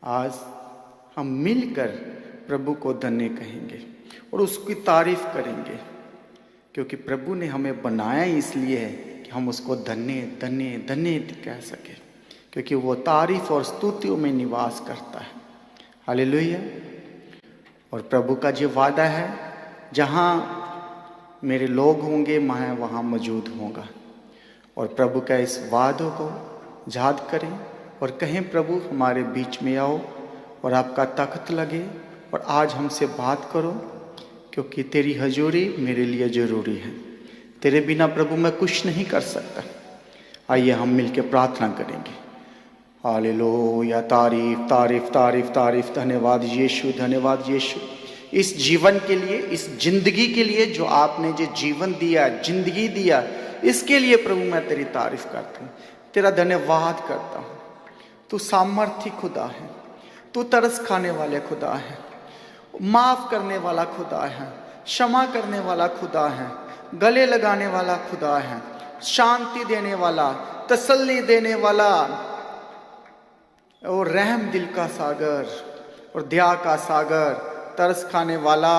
आज हम मिलकर प्रभु को धन्य कहेंगे और उसकी तारीफ करेंगे, क्योंकि प्रभु ने हमें बनाया इसलिए है कि हम उसको धन्य धन्य धन्य कह सके, क्योंकि वो तारीफ और स्तुतियों में निवास करता है। हालेलुया। और प्रभु का जो वादा है, जहाँ मेरे लोग होंगे मैं वहाँ मौजूद होगा। और प्रभु का इस वादों को याद करें और कहें, प्रभु हमारे बीच में आओ और आपका तख्त लगे और आज हमसे बात करो, क्योंकि तेरी हजूरी मेरे लिए ज़रूरी है। तेरे बिना प्रभु मैं कुछ नहीं कर सकता। आइए हम मिलकर प्रार्थना करेंगे। हालेलुया। तारीफ तारीफ तारीफ तारीफ। धन्यवाद यीशु, धन्यवाद यीशु, इस जीवन के लिए, इस जिंदगी के लिए जो आपने जो जीवन दिया, जिंदगी दिया, इसके लिए प्रभु मैं तेरी तारीफ करता हूँ, तेरा धन्यवाद करता हूँ। तू सामर्थी खुदा है, तू तरस खाने वाले खुदा है, माफ करने वाला खुदा है, क्षमा करने वाला खुदा है, गले लगाने वाला खुदा है, शांति देने वाला, तसल्ली देने वाला, और रहम दिल का सागर और दया का सागर, तरस खाने वाला।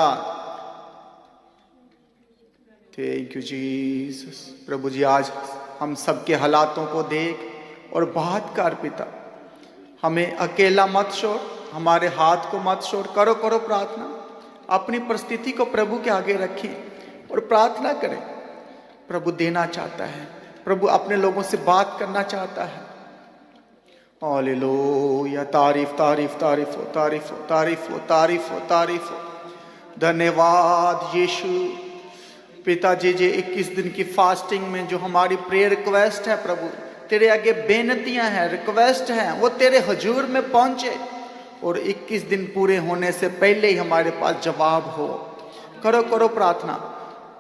Thank you Jesus. प्रभु जी आज हम सबके हालातों को देख और बात कर पिता, हमें अकेला मत छोड़, हमारे हाथ को मत छोड़। करो करो प्रार्थना, अपनी परिस्थिति को प्रभु के आगे रखें और प्रार्थना करें। प्रभु देना चाहता है, प्रभु अपने लोगों से बात करना चाहता है। हालेलुया। तारीफ तारीफ तारीफ हो, तारीफ हो, तारीफ हो, तारीफ हो, तारीफ हो। धन्यवाद यीशु। पिताजी जी 21 दिन की फास्टिंग में जो हमारी प्रेयर रिक्वेस्ट है प्रभु, तेरे आगे बेनतियां हैं, रिक्वेस्ट हैं, वो तेरे हजूर में पहुंचे और 21 दिन पूरे होने से पहले ही हमारे पास जवाब हो। करो करो प्रार्थना,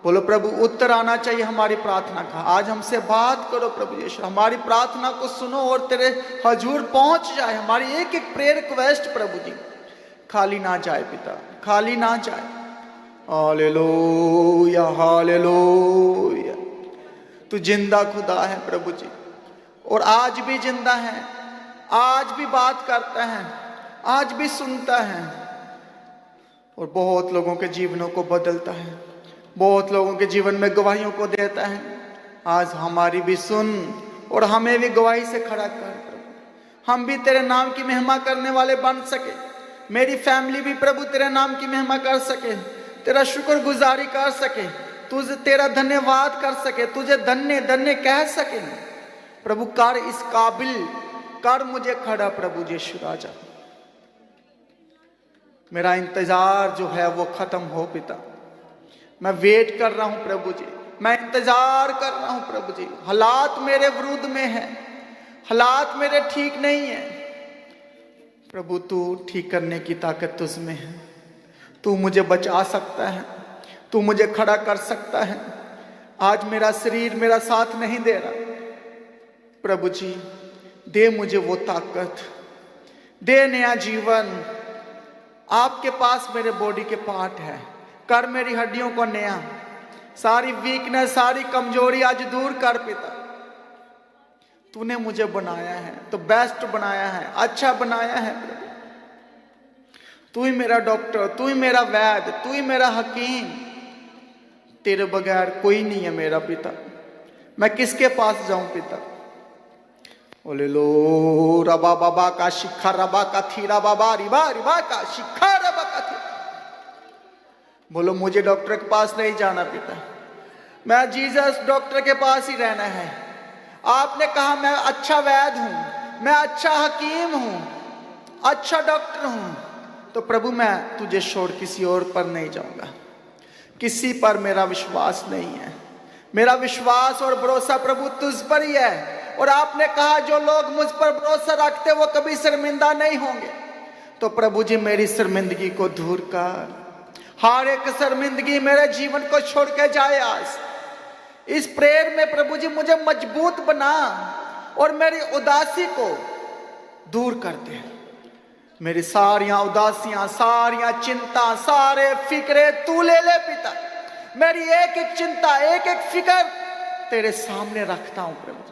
बोलो प्रभु उत्तर आना चाहिए हमारी प्रार्थना का। आज हमसे बात करो प्रभु यीशु, हमारी प्रार्थना को सुनो और तेरे हजूर पहुंच जाए। हमारी एक एक प्रेयर रिक्वेस्ट प्रभु जी खाली ना जाए पिता, खाली ना जाए। Hallelujah hallelujah. तू जिंदा खुदा है प्रभु जी, और आज भी जिंदा है, आज भी बात करता है, आज भी सुनता है और बहुत लोगों के जीवनों को बदलता है, बहुत लोगों के जीवन में गवाहियों को देता है। आज हमारी भी सुन और हमें भी गवाही से खड़ा कर प्रभु, हम भी तेरे नाम की महिमा करने वाले बन सके। मेरी फैमिली भी प्रभु तेरे नाम की महिमा कर सके, तेरा शुक्रगुजारी कर सके, तुझे तेरा धन्यवाद कर सके, तुझे धन्य धन्य कह सके। प्रभु कर इस काबिल, कर मुझे खड़ा प्रभु यीशु राजा। मेरा इंतजार जो है वो खत्म हो पिता, मैं वेट कर रहा हूं प्रभु जी, मैं इंतजार कर रहा हूं प्रभु जी। हालात मेरे विरुद्ध में है, हालात मेरे ठीक नहीं है प्रभु, तू ठीक करने की ताकत तुझ में है। तू मुझे बचा सकता है, तू मुझे खड़ा कर सकता है। आज मेरा शरीर मेरा साथ नहीं दे रहा प्रभु जी, दे मुझे वो ताकत, दे नया जीवन। आपके पास मेरे बॉडी के पार्ट है, कर मेरी हड्डियों को नया, सारी वीकनेस सारी कमजोरी आज दूर कर पिता। तूने मुझे बनाया है तो बेस्ट बनाया है, अच्छा बनाया है प्रभु। तू ही मेरा डॉक्टर, तू ही मेरा वैद्य, तू ही मेरा हकीम। तेरे बगैर कोई नहीं है मेरा पिता, मैं किसके पास जाऊं पिता। बोले लो रबा बाबा का शिखा रबा का थीरा बाबा रिबा रिबा का शिखा रबा का थी। बोलो मुझे डॉक्टर के पास नहीं जाना पिता, मैं जीसस डॉक्टर के पास ही रहना है। आपने कहा मैं अच्छा वैद्य हूं, मैं अच्छा हकीम हूं, अच्छा डॉक्टर हूं, तो प्रभु मैं तुझे छोड़ किसी और पर नहीं जाऊंगा। किसी पर मेरा विश्वास नहीं है, मेरा विश्वास और भरोसा प्रभु तुझ पर ही है। और आपने कहा जो लोग मुझ पर भरोसा रखते वो कभी शर्मिंदा नहीं होंगे। तो प्रभु जी मेरी शर्मिंदगी को दूर कर, हर एक शर्मिंदगी मेरे जीवन को छोड़ के जाए। आज इस प्रेयर में प्रभु जी मुझे मजबूत बना और मेरी उदासी को दूर कर दे। मेरी सारियां उदासियां, सारियां चिंता, सारे फिक्रे तू ले ले पिता। मेरी एक एक चिंता, एक एक फिक्र तेरे सामने रखता हूं प्रभु।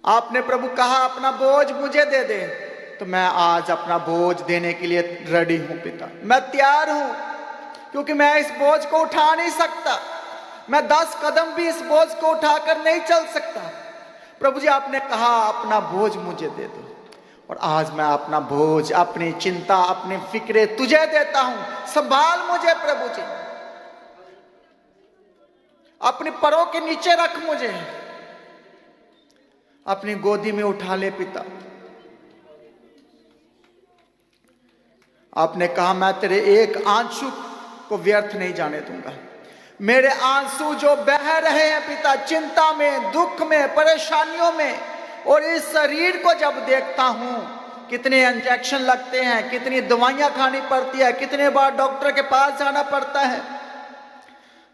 आपने प्रभु कहा अपना बोझ मुझे दे दे, तो मैं आज अपना बोझ देने के लिए रेडी हूं पिता, मैं तैयार हूं, क्योंकि मैं इस बोझ को उठा नहीं सकता, मैं 10 कदम भी इस बोझ को उठाकर नहीं चल सकता। प्रभु जी आपने कहा अपना बोझ मुझे दे दो, और आज मैं अपना बोझ, अपनी चिंता, अपनी फिक्रे तुझे देता हूं। संभाल मुझे प्रभु जी, अपने पैरों के नीचे रख मुझे, अपनी गोदी में उठा ले पिता। आपने कहा मैं तेरे एक आंसू को व्यर्थ नहीं जाने दूंगा। मेरे आंसू जो बह रहे हैं पिता, चिंता में, दुख में, परेशानियों में, और इस शरीर को जब देखता हूं, कितने इंजेक्शन लगते हैं, कितनी दवाइयां खानी पड़ती है, कितने बार डॉक्टर के पास जाना पड़ता है,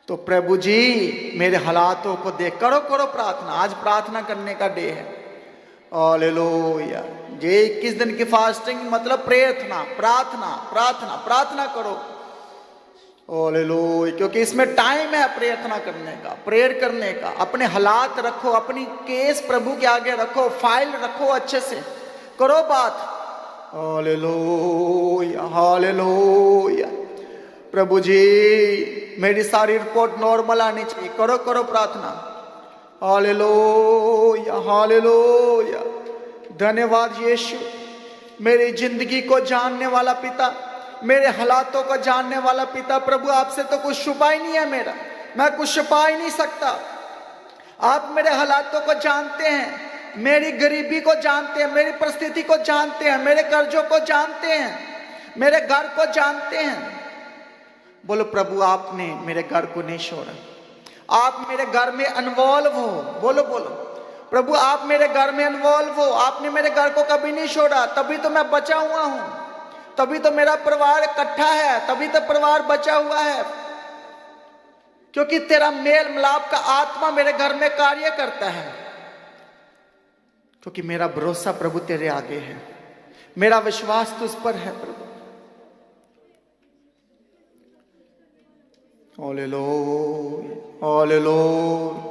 तो प्रभु जी मेरे हालातों को देख करो प्रार्थना। आज प्रार्थना करने का डे है। हालेलुया। ये 21 दिन की फास्टिंग मतलब प्रार्थना प्रार्थना प्रार्थना प्रार्थना करो। हालेलुया। क्योंकि इसमें टाइम है प्रार्थना करने का, प्रेयर करने का। अपने हालात रखो, अपनी केस प्रभु के आगे रखो, फाइल रखो, अच्छे से करो बात। Hallelujah hallelujah. प्रभु जी मेरी सारी रिपोर्ट नॉर्मल आनी चाहिए। करो प्रार्थना। Hallelujah hallelujah. धन्यवाद यीशु, मेरी जिंदगी को जानने वाला पिता, मेरे हालातों को जानने वाला पिता। प्रभु आपसे तो कुछ छुपा ही नहीं है मेरा, मैं कुछ छुपा ही नहीं सकता। आप मेरे हालातों को जानते हैं, मेरी गरीबी को जानते हैं, मेरी परिस्थिति को जानते हैं, मेरे कर्जों को जानते हैं, मेरे घर को जानते हैं। बोलो प्रभु आपने मेरे घर को नहीं छोड़ा, आप मेरे घर में इन्वॉल्व हो। बोलो प्रभु आप मेरे घर में इन्वॉल्व हो, आपने मेरे घर को कभी नहीं छोड़ा। तभी तो मैं बचा हुआ हूं, तभी तो मेरा परिवार इकट्ठा है, तभी तो परिवार बचा हुआ है, क्योंकि तेरा मेल मिलाप का आत्मा मेरे घर में कार्य करता है। क्योंकि मेरा भरोसा प्रभु तेरे आगे है, मेरा विश्वास तुझ पर है प्रभु। Hallelujah hallelujah.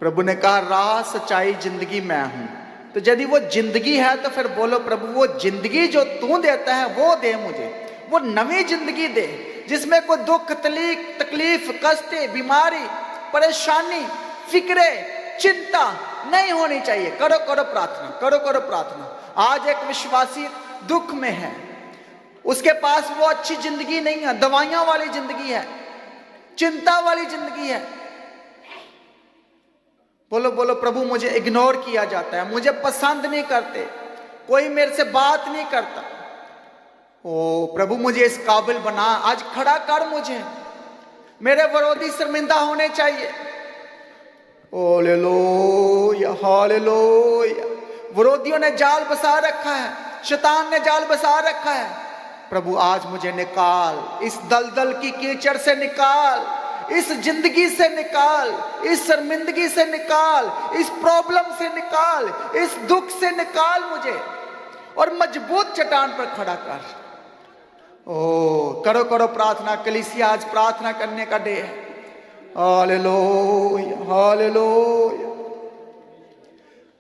प्रभु ने कहा राह सच्चाई जिंदगी मैं हूं। तो यदि वो जिंदगी है तो फिर बोलो प्रभु वो जिंदगी जो तू देता है वो दे मुझे, वो नवी जिंदगी दे जिसमें कोई दुख तकलीफ कष्ट बीमारी परेशानी फिक्रे चिंता नहीं होनी चाहिए। करो प्रार्थना, करो प्रार्थना। आज एक विश्वासी दुख में है, उसके पास वो अच्छी जिंदगी नहीं है, दवाइयां वाली जिंदगी है, चिंता वाली जिंदगी है। बोलो प्रभु मुझे इग्नोर किया जाता है, मुझे पसंद नहीं करते, कोई मेरे से बात नहीं करता। ओ प्रभु मुझे इस काबिल बना, आज खड़ा कर मुझे, मेरे विरोधी शर्मिंदा होने चाहिए। Hallelujah hallelujah. विरोधियों ने जाल बसा रखा है, शैतान ने जाल बसा रखा है। प्रभु आज मुझे निकाल, इस दलदल की कीचड़ से निकाल, इस जिंदगी से निकाल, इस शर्मिंदगी से निकाल, इस प्रॉब्लम से निकाल, इस दुख से निकाल मुझे, और मजबूत चट्टान पर खड़ा कर। ओ करो प्रार्थना। कलीसिया आज प्रार्थना करने का डे है। Hallelujah hallelujah.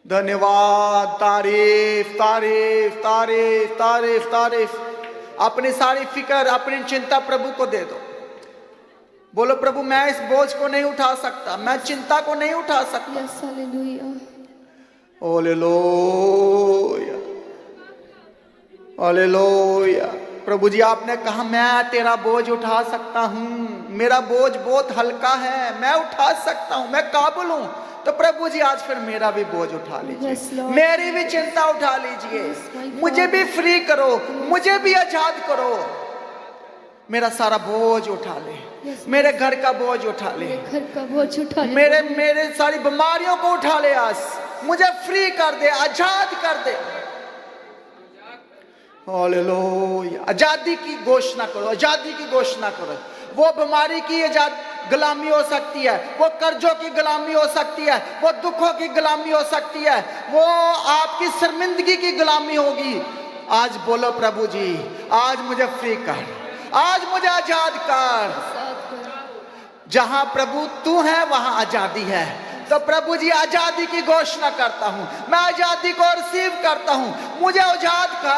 धन्यवाद, तारीफ तारीफ तारीफ तारीफ तारीफ। अपनी सारी फिक्र अपनी चिंता प्रभु को दे दो। बोलो प्रभु मैं इस बोझ को नहीं उठा सकता, मैं चिंता को नहीं उठा सकता। Yes, hallelujah. Hallelujah hallelujah. प्रभु जी आपने कहा मैं तेरा बोझ उठा सकता हूं, मेरा बोझ बहुत हल्का है, मैं उठा सकता हूं, मैं काबुल हूं। तो प्रभु जी आज फिर मेरा भी बोझ उठा लीजिए, Yes, Lord. मेरी भी चिंता उठा लीजिए, Yes, my मुझे God. भी फ्री करो, मुझे भी आजाद करो, मेरा सारा बोझ उठा ले, Yes, मेरे घर का बोझ उठा ले, मेरे घर का बोझ उठा ले। मेरे सारी बीमारियों को उठा ले। आज मुझे फ्री कर दे, आजाद कर दे। हालेलुया। आजादी की घोषणा करो, आजादी की घोषणा करो। वो बीमारी की गुलामी हो सकती है, वो कर्जों की गुलामी हो सकती है, वो दुखों की गुलामी हो सकती है, वो आपकी शर्मिंदगी की गुलामी होगी। आज बोलो प्रभु जी आज मुझे फ्री कर, आज मुझे आजाद कर। जहां प्रभु तू है वहां आजादी है, तो प्रभु जी आजादी की घोषणा करता हूँ, मैं आजादी को रिसीव करता हूँ। मुझे आजाद कर,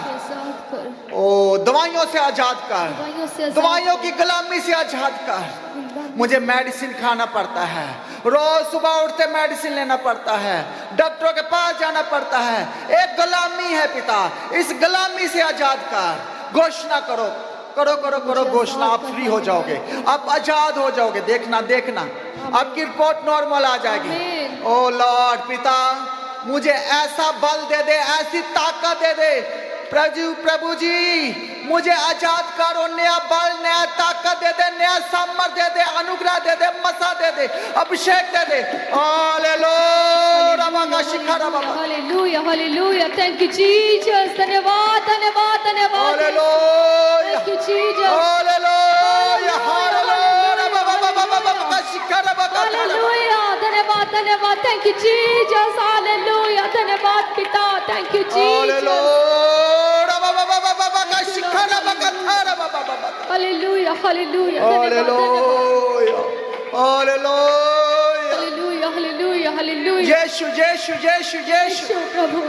आजाद कर, ओ दवाइयों से आजाद कर, दवाइयों से आजाद दवाइयों की गुलामी से आजाद कर। कर। मुझे मेडिसिन खाना पड़ता है, रोज सुबह उठते मेडिसिन लेना पड़ता है, डॉक्टरों के पास जाना पड़ता है। एक गुलामी है पिता, इस गुलामी से आजाद कर। घोषणा करो, करो करो करो घोषणा। आप फ्री हो जाओगे, आप आजाद हो जाओगे। देखना देखना आपकी रिपोर्ट नॉर्मल आ जाएगी। ओ लॉर्ड पिता, मुझे ऐसा बल दे दे, ऐसी ताकत दे दे। प्रभु जी मुझे आजाद करो, नया बल, नया ताकत दे दे, नया सामर्थ दे दे, अनुग्रह दे दे, मसा दे दे, अभिषेक दे दे। Hallelujah hallelujah, thank you Jesus. धन्यवाद धन्यवाद धन्यवाद, थैंक यू जीसस। हालेलुया धन्यवाद धन्यवाद, थैंक यू जीसस। हालेलुया, धन्यवाद पिता, thank you Jesus. Hallelujah hallelujah hallelujah hallelujah hallelujah hallelujah hallelujah. यीशु यीशु यीशु यीशु प्रभु,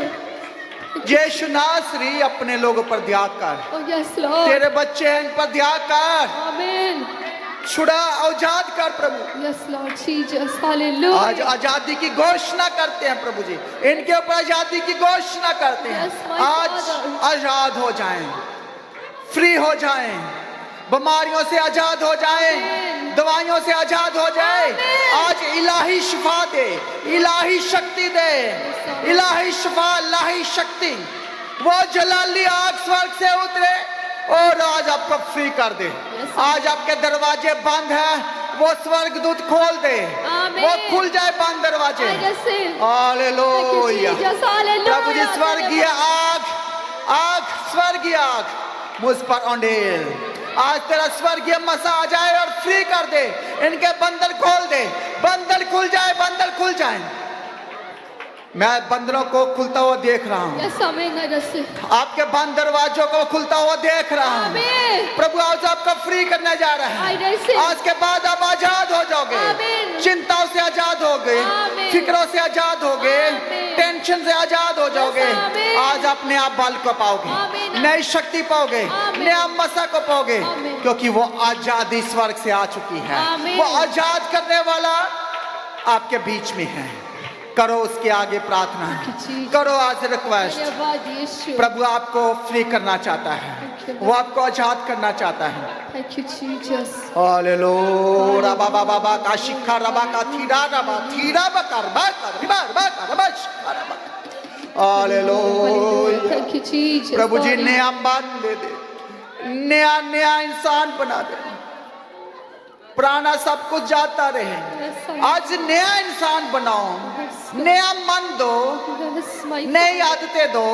यीशु नासरी अपने लोगों पर दया कर। ओह यस लॉर्ड, तेरे बच्चे हैं, इन पर दया कर, आमीन। छुड़ा, आजाद कर प्रभु। Yes Lord Jesus, hallelujah. आज आजादी की घोषणा करते हैं प्रभु जी, इनके ऊपर आजादी की घोषणा करते हैं। Yes, my आज Father. आजाद हो जाएं, फ्री हो जाएं, बीमारियों से आजाद हो जाएं, Amen. दवाइयों से आजाद हो जाए। Amen. आज इलाही शिफा दे, इलाही शक्ति दे, Lord. इलाही शिफा, इलाही शक्ति। वो जलाली आग स्वर्ग से उतरे और आज आपको फ्री कर दे। Yes, आज आपके दरवाजे बंद हैं, वो स्वर्गदूत खोल दे, Amen. वो खुल जाए बंद दरवाजे। I receive. Hallelujah. Thank you, Jesus. Hallelujah. प्रभु जी स्वर्गीय आग, आग, स्वर्गीय आग मुझ पर उंडेल। आज तेरा स्वर्गीय मसा आ जाए और फ्री कर दे, इनके बंधन खोल दे, बंधन खुल जाए, बंधन खुल जाए। मैं बंदरों को खुलता हुआ देख रहा हूँ, Yes, amen. I receive. आपके बंद दरवाजों को खुलता हुआ देख रहा हूँ। Amen. प्रभु आज आपको फ्री करने जा रहा I है। receive. आज के बाद आप आजाद हो जाओगे, Amen. चिंताओं से आजाद हो गए, Amen. फिक्रों से आजाद हो गए, Amen. टेंशन से आजाद हो जाओगे। Yes, amen. आज अपने आप बल को पाओगे, Amen. नई शक्ति पाओगे, Amen. नया मसा को पाओगे, Amen. क्योंकि वो आजादी स्वर्ग से आ चुकी है। Amen. वो आजाद करने वाला आपके बीच में है। करो उसके आगे प्रार्थना, Jesus. करो आज रिक्वेस्ट। धन्यवाद यीशु। प्रभु आपको फ्री करना चाहता है, वो आपको आजाद करना चाहता है। Thank you, Jesus. हालेलुया। रबा बाबा बा का शिखा रबा का theta rava theta Bakr Bakr रिबार Bakr bus rava. Hallelujah. Thank you, Jesus. प्रभु जी नया मन दे दे, नया नया इंसान बना दे। पुराना सब कुछ जाता रहे, आज नया इंसान बनाओ, नया मन दो, Yes, my नई आदतें दो,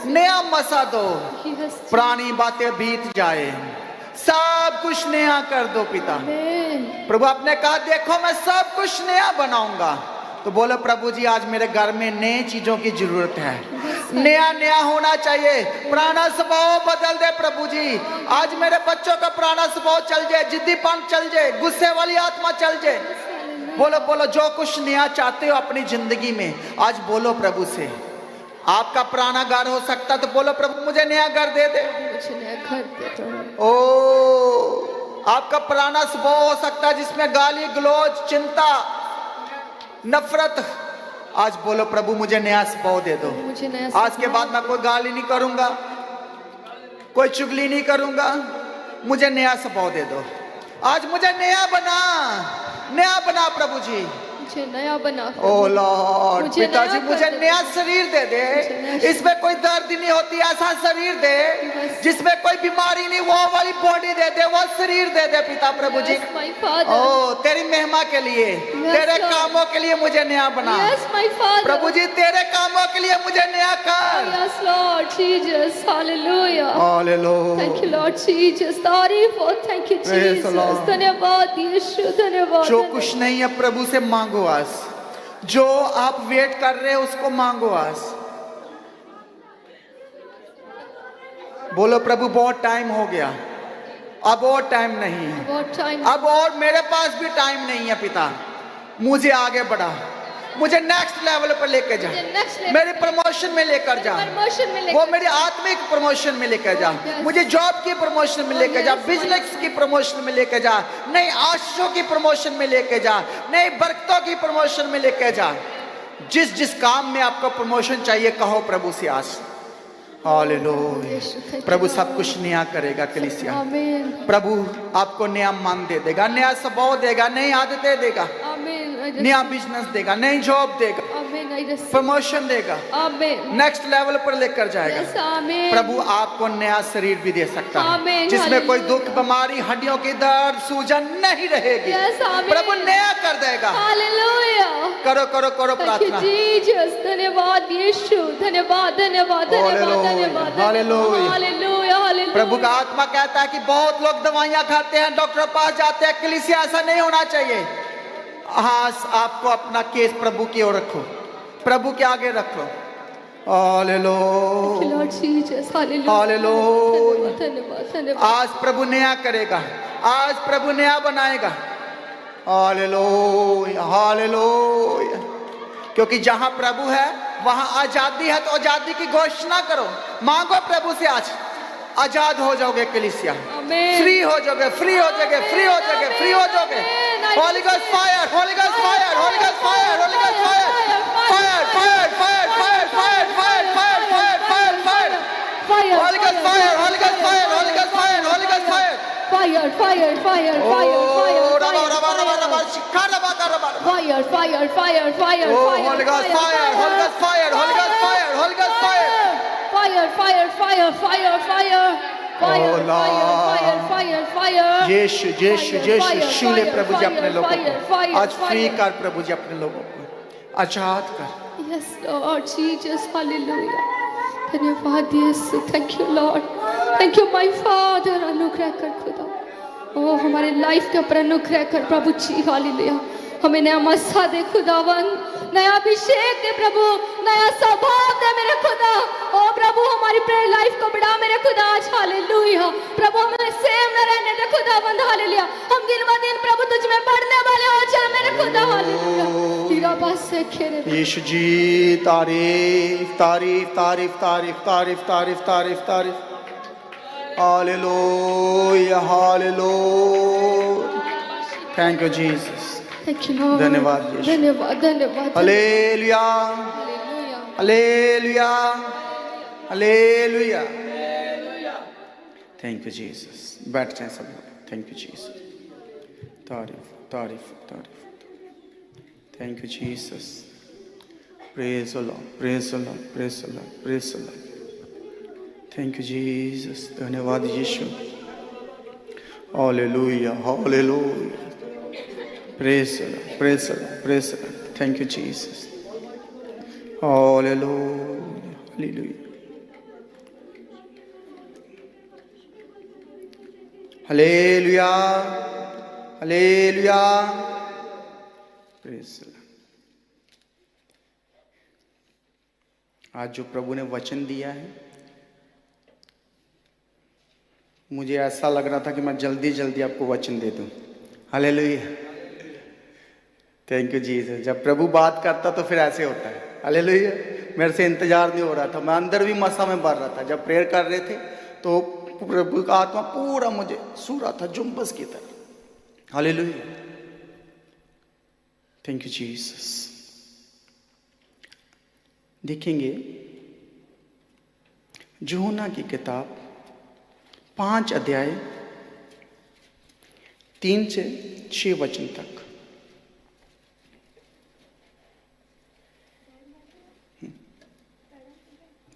नया मसा दो। Yes. पुरानी बातें बीत जाए, सब कुछ नया कर दो पिता। Amen. प्रभु आपने कहा देखो मैं सब कुछ नया बनाऊंगा, तो बोलो प्रभु जी आज मेरे घर में नई चीजों की जरूरत है, नया नया होना चाहिए। पुराना स्वभाव बदल दे प्रभु जी। आज मेरे बच्चों का पुराना स्वभाव चल जाए, जिद्दीपन चल जाए, गुस्से वाली आत्मा चल जाए। बोलो बोलो जो कुछ नया चाहते हो अपनी जिंदगी में, आज बोलो प्रभु से। आपका पुराना घर हो सकता तो बोलो प्रभु मुझे नया घर दे दे। मुझे नया घर दे दो। ओ आपका पुराना स्वभाव हो सकता है जिसमें गाली गलौज, चिंता, नफरत, आज बोलो प्रभु मुझे नया स्वभाव दे दो। मुझे नया आज के बाद मैं कोई गाली नहीं करूंगा, कोई चुगली नहीं करूंगा, मुझे नया स्वभाव दे दो। आज मुझे नया बना प्रभु जी। मुझे नया बना। ओ लॉर्ड मुझे पिताजी नया मुझे कर दे। नया शरीर दे दे, नया इसमें कोई दर्द नहीं होती, ऐसा शरीर दे Yes. जिसमें कोई बीमारी नहीं, वो वाली बॉडी दे दे, वो शरीर दे दे पिता प्रभु जी। Yes, my Father. ओ तेरी महिमा के लिए, तेरे Lord. कामों के लिए मुझे नया बना। Yes, my Father. प्रभु जी तेरे कामों के लिए मुझे नया कर। Yes, Lord Jesus. Hallelujah. Hallelujah. Thank you, Lord Jesus. तारीफ हो, thank you, Praise the Jesus. Lord. धन्यवाद यीशु, धन्यवाद। जो कुछ नहीं है प्रभु से मांगो आज, जो आप वेट कर रहे हो उसको मांगो आज। बोलो प्रभु बहुत टाइम हो गया, अब और टाइम नहीं है, What time? अब और मेरे पास भी टाइम नहीं है पिता। मुझे आगे बढ़ा, मुझे नेक्स्ट लेवल पर लेके जा, नेक्स्ट लेवल, मेरे प्रमोशन में लेकर जा, प्रमोशन में वो मेरी आत्मिक प्रमोशन में लेकर जा, मुझे जॉब की प्रमोशन में लेकर जा, बिजनेस की प्रमोशन में लेकर जा, नई आशीषों की प्रमोशन में लेकर जा, नई बरकतों की प्रमोशन में लेकर जा। जिस जिस काम में आपको प्रमोशन चाहिए कहो प्रभु से आज। हालेलुया। प्रभु सब कुछ नया करेगा कलीसिया। आमीन, प्रभु आपको नया मन दे देगा, नया स्वभाव देगा, नई आदतें देगा, आमीन, नया बिजनेस देगा, नई जॉब देगा, आमीन, I receive, प्रमोशन देगा, आमीन, नेक्स्ट लेवल पर लेकर जाएगा। यस, आमीन, प्रभु आपको नया शरीर भी दे सकता है, आमीन, जिसमें कोई हालेलुया। दुख, बीमारी, हड्डियों की दर्द, सूजन नहीं रहेगी। यस, आमीन, प्रभु नया कर देगा। हालेलुया, करो करो करो थैंक यू प्रार्थना। जीसस, धन्यवाद यीशु, धन्यवाद, धन्यवाद, धन्यवाद, धन्यवाद, हालेलुया। Hallelujah, hallelujah. प्रभु का आत्मा कहता है कि बहुत लोग दवाइयां खाते हैं, डॉक्टर के पास जाते हैं, कलीसिया ऐसा नहीं होना चाहिए। हाँ, आपको अपना केस प्रभु की ओर रखो, प्रभु के आगे रखो। Hallelujah, Lord Jesus, hallelujah, hallelujah. धन्यवाद, धन्यवाद, आज प्रभु नया करेगा, आज प्रभु नया बनाएगा। Hallelujah, hallelujah. क्योंकि जहां प्रभु है वहां आजादी है, तो आजादी की घोषणा करो, मांगो प्रभु से। आज आजाद हो जाओगे कलीसिया, आमीन, फ्री हो जाओगे, फ्री हो जाओगे, फ्री हो जाओगे, फ्री हो जाओगे। Holy ghost fire, holy ghost fire, holy ghost fire, holy ghost fire, fire, fire, fire, fire, fire, fire, fire, fire, fire, fire, fire, holy ghost fire, holy ghost fire, holy ghost fire, holy ghost fire. Fire, fire, fire, fire, ओ रबा रबा रबा रबा शिखा रबा का रबा। Fire, fire, fire, fire, ओ holy ghost fire, holy ghost fire, holy ghost fire, holy ghost fire. Fire, fire, fire, fire, fire, fire, fire, fire, fire. यीशु यीशु यीशु छू ले प्रभु जी अपने लोगों फायर, को, आज फ्री कर प्रभु जी अपने लोगों को, आजाद कर। यस लॉर्ड जीसस, हालेलुया, धन्यवाद यीशु, thank you Lord, thank you my father. अनुग्रह कर खुदा, ओ हमारे लाइफ के ऊपर अनुग्रह कर प्रभु जी, हालेलुया। हमें नया मसा दे खुदावन, नया अभिषेक दे प्रभु, नया स्वभाव दे मेरे खुदा। ओ प्रभु हमारी प्रेयर लाइफ को बढ़ा मेरे खुदा आज, हालेलुया। प्रभु हमें सेम न रहने दे खुदावन, हालेलुया। हम दिन ब दिन प्रभु तुझ में बढ़ने वाले हो जाए मेरे खुदा, हालेलुया। तेरा बस से खेरे यीशु जी, तारीफ तारीफ तारीफ तारीफ तारीफ तारीफ तारीफ तारीफ। Hallelujah, hallelujah. Thank you Jesus, thank you Lord, धन्यवाद यीशु, धन्यवाद, धन्यवाद, hallelujah, hallelujah, hallelujah, hallelujah. Thank you Jesus. बैठ जाए सब लोग। थैंक यू जीसस, तारीफ तारीफ तारीफ। Thank you Jesus. Praise the Lord, praise the Lord, praise the Lord, praise the Lord. Thank you Jesus, धन्यवाद यीशु। Hallelujah, hallelujah. Praise the Lord, praise the Lord, praise the Lord. Thank you Jesus. Hallelujah, hallelujah, hallelujah, hallelujah. Praise the Lord. आज जो प्रभु ने वचन दिया है, मुझे ऐसा लग रहा था कि मैं जल्दी जल्दी आपको वचन दे दूं। Hallelujah, thank you Jesus. जब प्रभु बात करता तो फिर ऐसे होता है। हालेलुया, मेरे से इंतजार नहीं हो रहा था, मैं अंदर भी मसा में भर रहा था। जब प्रेयर कर रहे थे तो प्रभु का आत्मा पूरा मुझे सू रहा था, जुम्बस की तरह। Hallelujah, thank you Jesus. देखेंगे यूहन्ना की किताब 5 अध्याय 3 से 6 वचन तक।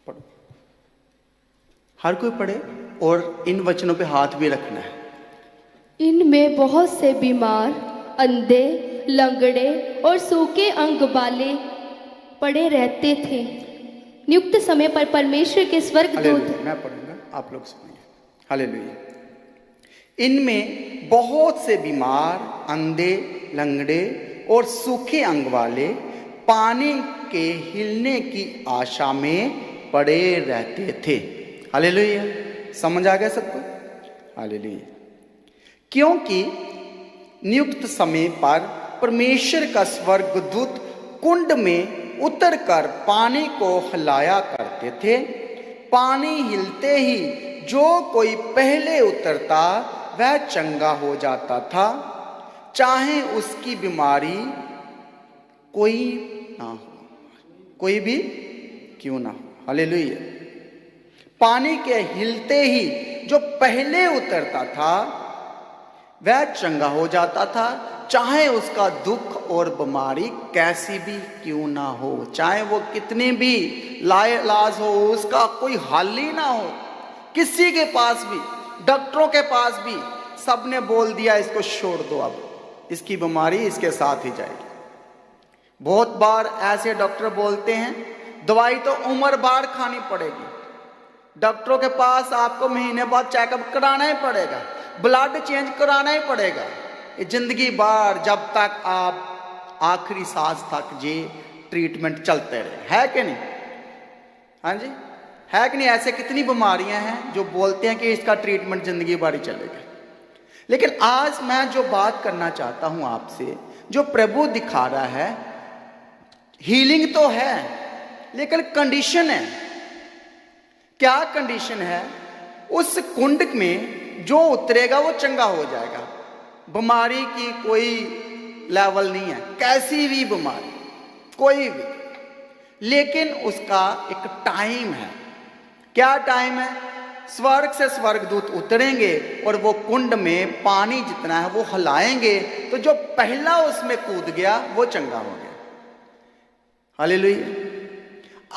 पढ़ो, हर कोई पढ़े और इन वचनों पे हाथ भी रखना है। इनमें बहुत से बीमार, अंधे, लंगड़े और सूखे अंग वाले पड़े रहते थे। नियुक्त समय पर परमेश्वर के स्वर्गदूत, हालेलुया, मैं पढ़ूंगा, आप लोग सुनिए। हालेलुया। इनमें बहुत से बीमार, अंधे, लंगड़े और सूखे अंग वाले पानी के हिलने की आशा में पड़े रहते थे। हालेलुया, समझ आ गया सबको? हालेलुया। क्योंकि नियुक्त समय पर परमेश्वर का स्वर्गदूत कुंड में उतरकर पानी को हिलाया करते थे। पानी हिलते ही जो कोई पहले उतरता वह चंगा हो जाता था, चाहे उसकी बीमारी कोई ना हो, कोई भी क्यों ना हो। हालेलुया। पानी के हिलते ही जो पहले उतरता था वह चंगा हो जाता था, चाहे उसका दुख और बीमारी कैसी भी क्यों ना हो, चाहे वो कितनी भी लाइलाज हो, उसका कोई हल ही ना हो। किसी के पास भी, डॉक्टरों के पास भी सबने बोल दिया इसको छोड़ दो, अब इसकी बीमारी इसके साथ ही जाएगी। बहुत बार ऐसे डॉक्टर बोलते हैं दवाई तो उम्र भर खानी पड़ेगी, डॉक्टरों के पास आपको महीने बाद चेकअप कराना ही पड़ेगा, ब्लड चेंज कराना ही पड़ेगा। ये जिंदगी भर जब तक आप आखिरी सांस तक ये ट्रीटमेंट चलते रहे, है कि नहीं? हाँ जी, है कि नहीं? ऐसे कितनी बीमारियां हैं जो बोलते हैं कि इसका ट्रीटमेंट जिंदगी भर ही चलेगा। लेकिन आज मैं जो बात करना चाहता हूं आपसे, जो प्रभु दिखा रहा है, हीलिंग तो है लेकिन कंडीशन है। क्या कंडीशन है? उस कुंड में जो उतरेगा वो चंगा हो जाएगा। बीमारी की कोई लेवल नहीं है, कैसी भी बीमारी, कोई भी, लेकिन उसका एक टाइम है। क्या टाइम है? स्वर्ग से स्वर्गदूत उतरेंगे और वो कुंड में पानी जितना है वो हिलाएंगे, तो जो पहला उसमें कूद गया वो चंगा हो गया। हालेलुया।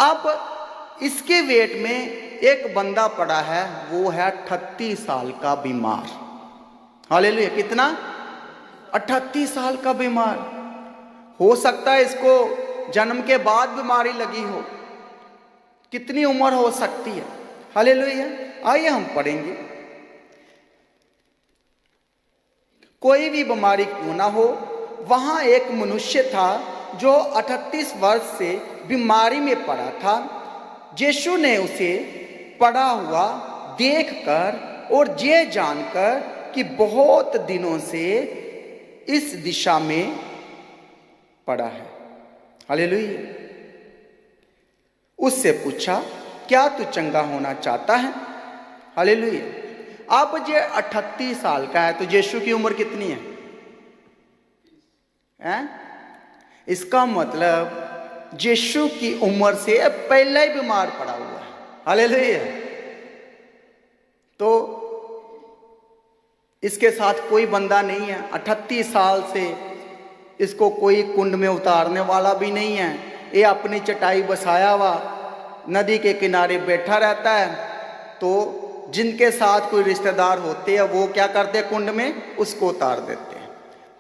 अब इसके वेट में एक बंदा पड़ा है, वो है 38 साल का बीमार। हालेलुया। कितना? 38 साल का बीमार। हो सकता है इसको जन्म के बाद बीमारी लगी हो, कितनी उम्र हो सकती है। हालेलुया। आइए हम पढ़ेंगे। कोई भी बीमारी क्यों ना हो, वहां एक मनुष्य था जो 38 वर्ष से बीमारी में पड़ा था। यीशु ने उसे पड़ा हुआ देखकर और ये जानकर कि बहुत दिनों से इस दिशा में पड़ा है, हालेलुया, उससे पूछा, क्या तू चंगा होना चाहता है? हालेलुया। अब ये 38 साल का है, तो यीशु की उम्र कितनी है? इसका मतलब यीशु की उम्र से पहले ही बीमार पड़ा हुआ है। हालेलुया। तो इसके साथ कोई बंदा नहीं है, 38 साल से इसको कोई कुंड में उतारने वाला भी नहीं है। ये अपनी चटाई बसाया हुआ नदी के किनारे बैठा रहता है। तो जिनके साथ कोई रिश्तेदार होते हैं वो क्या करते हैं, कुंड में उसको उतार देते हैं।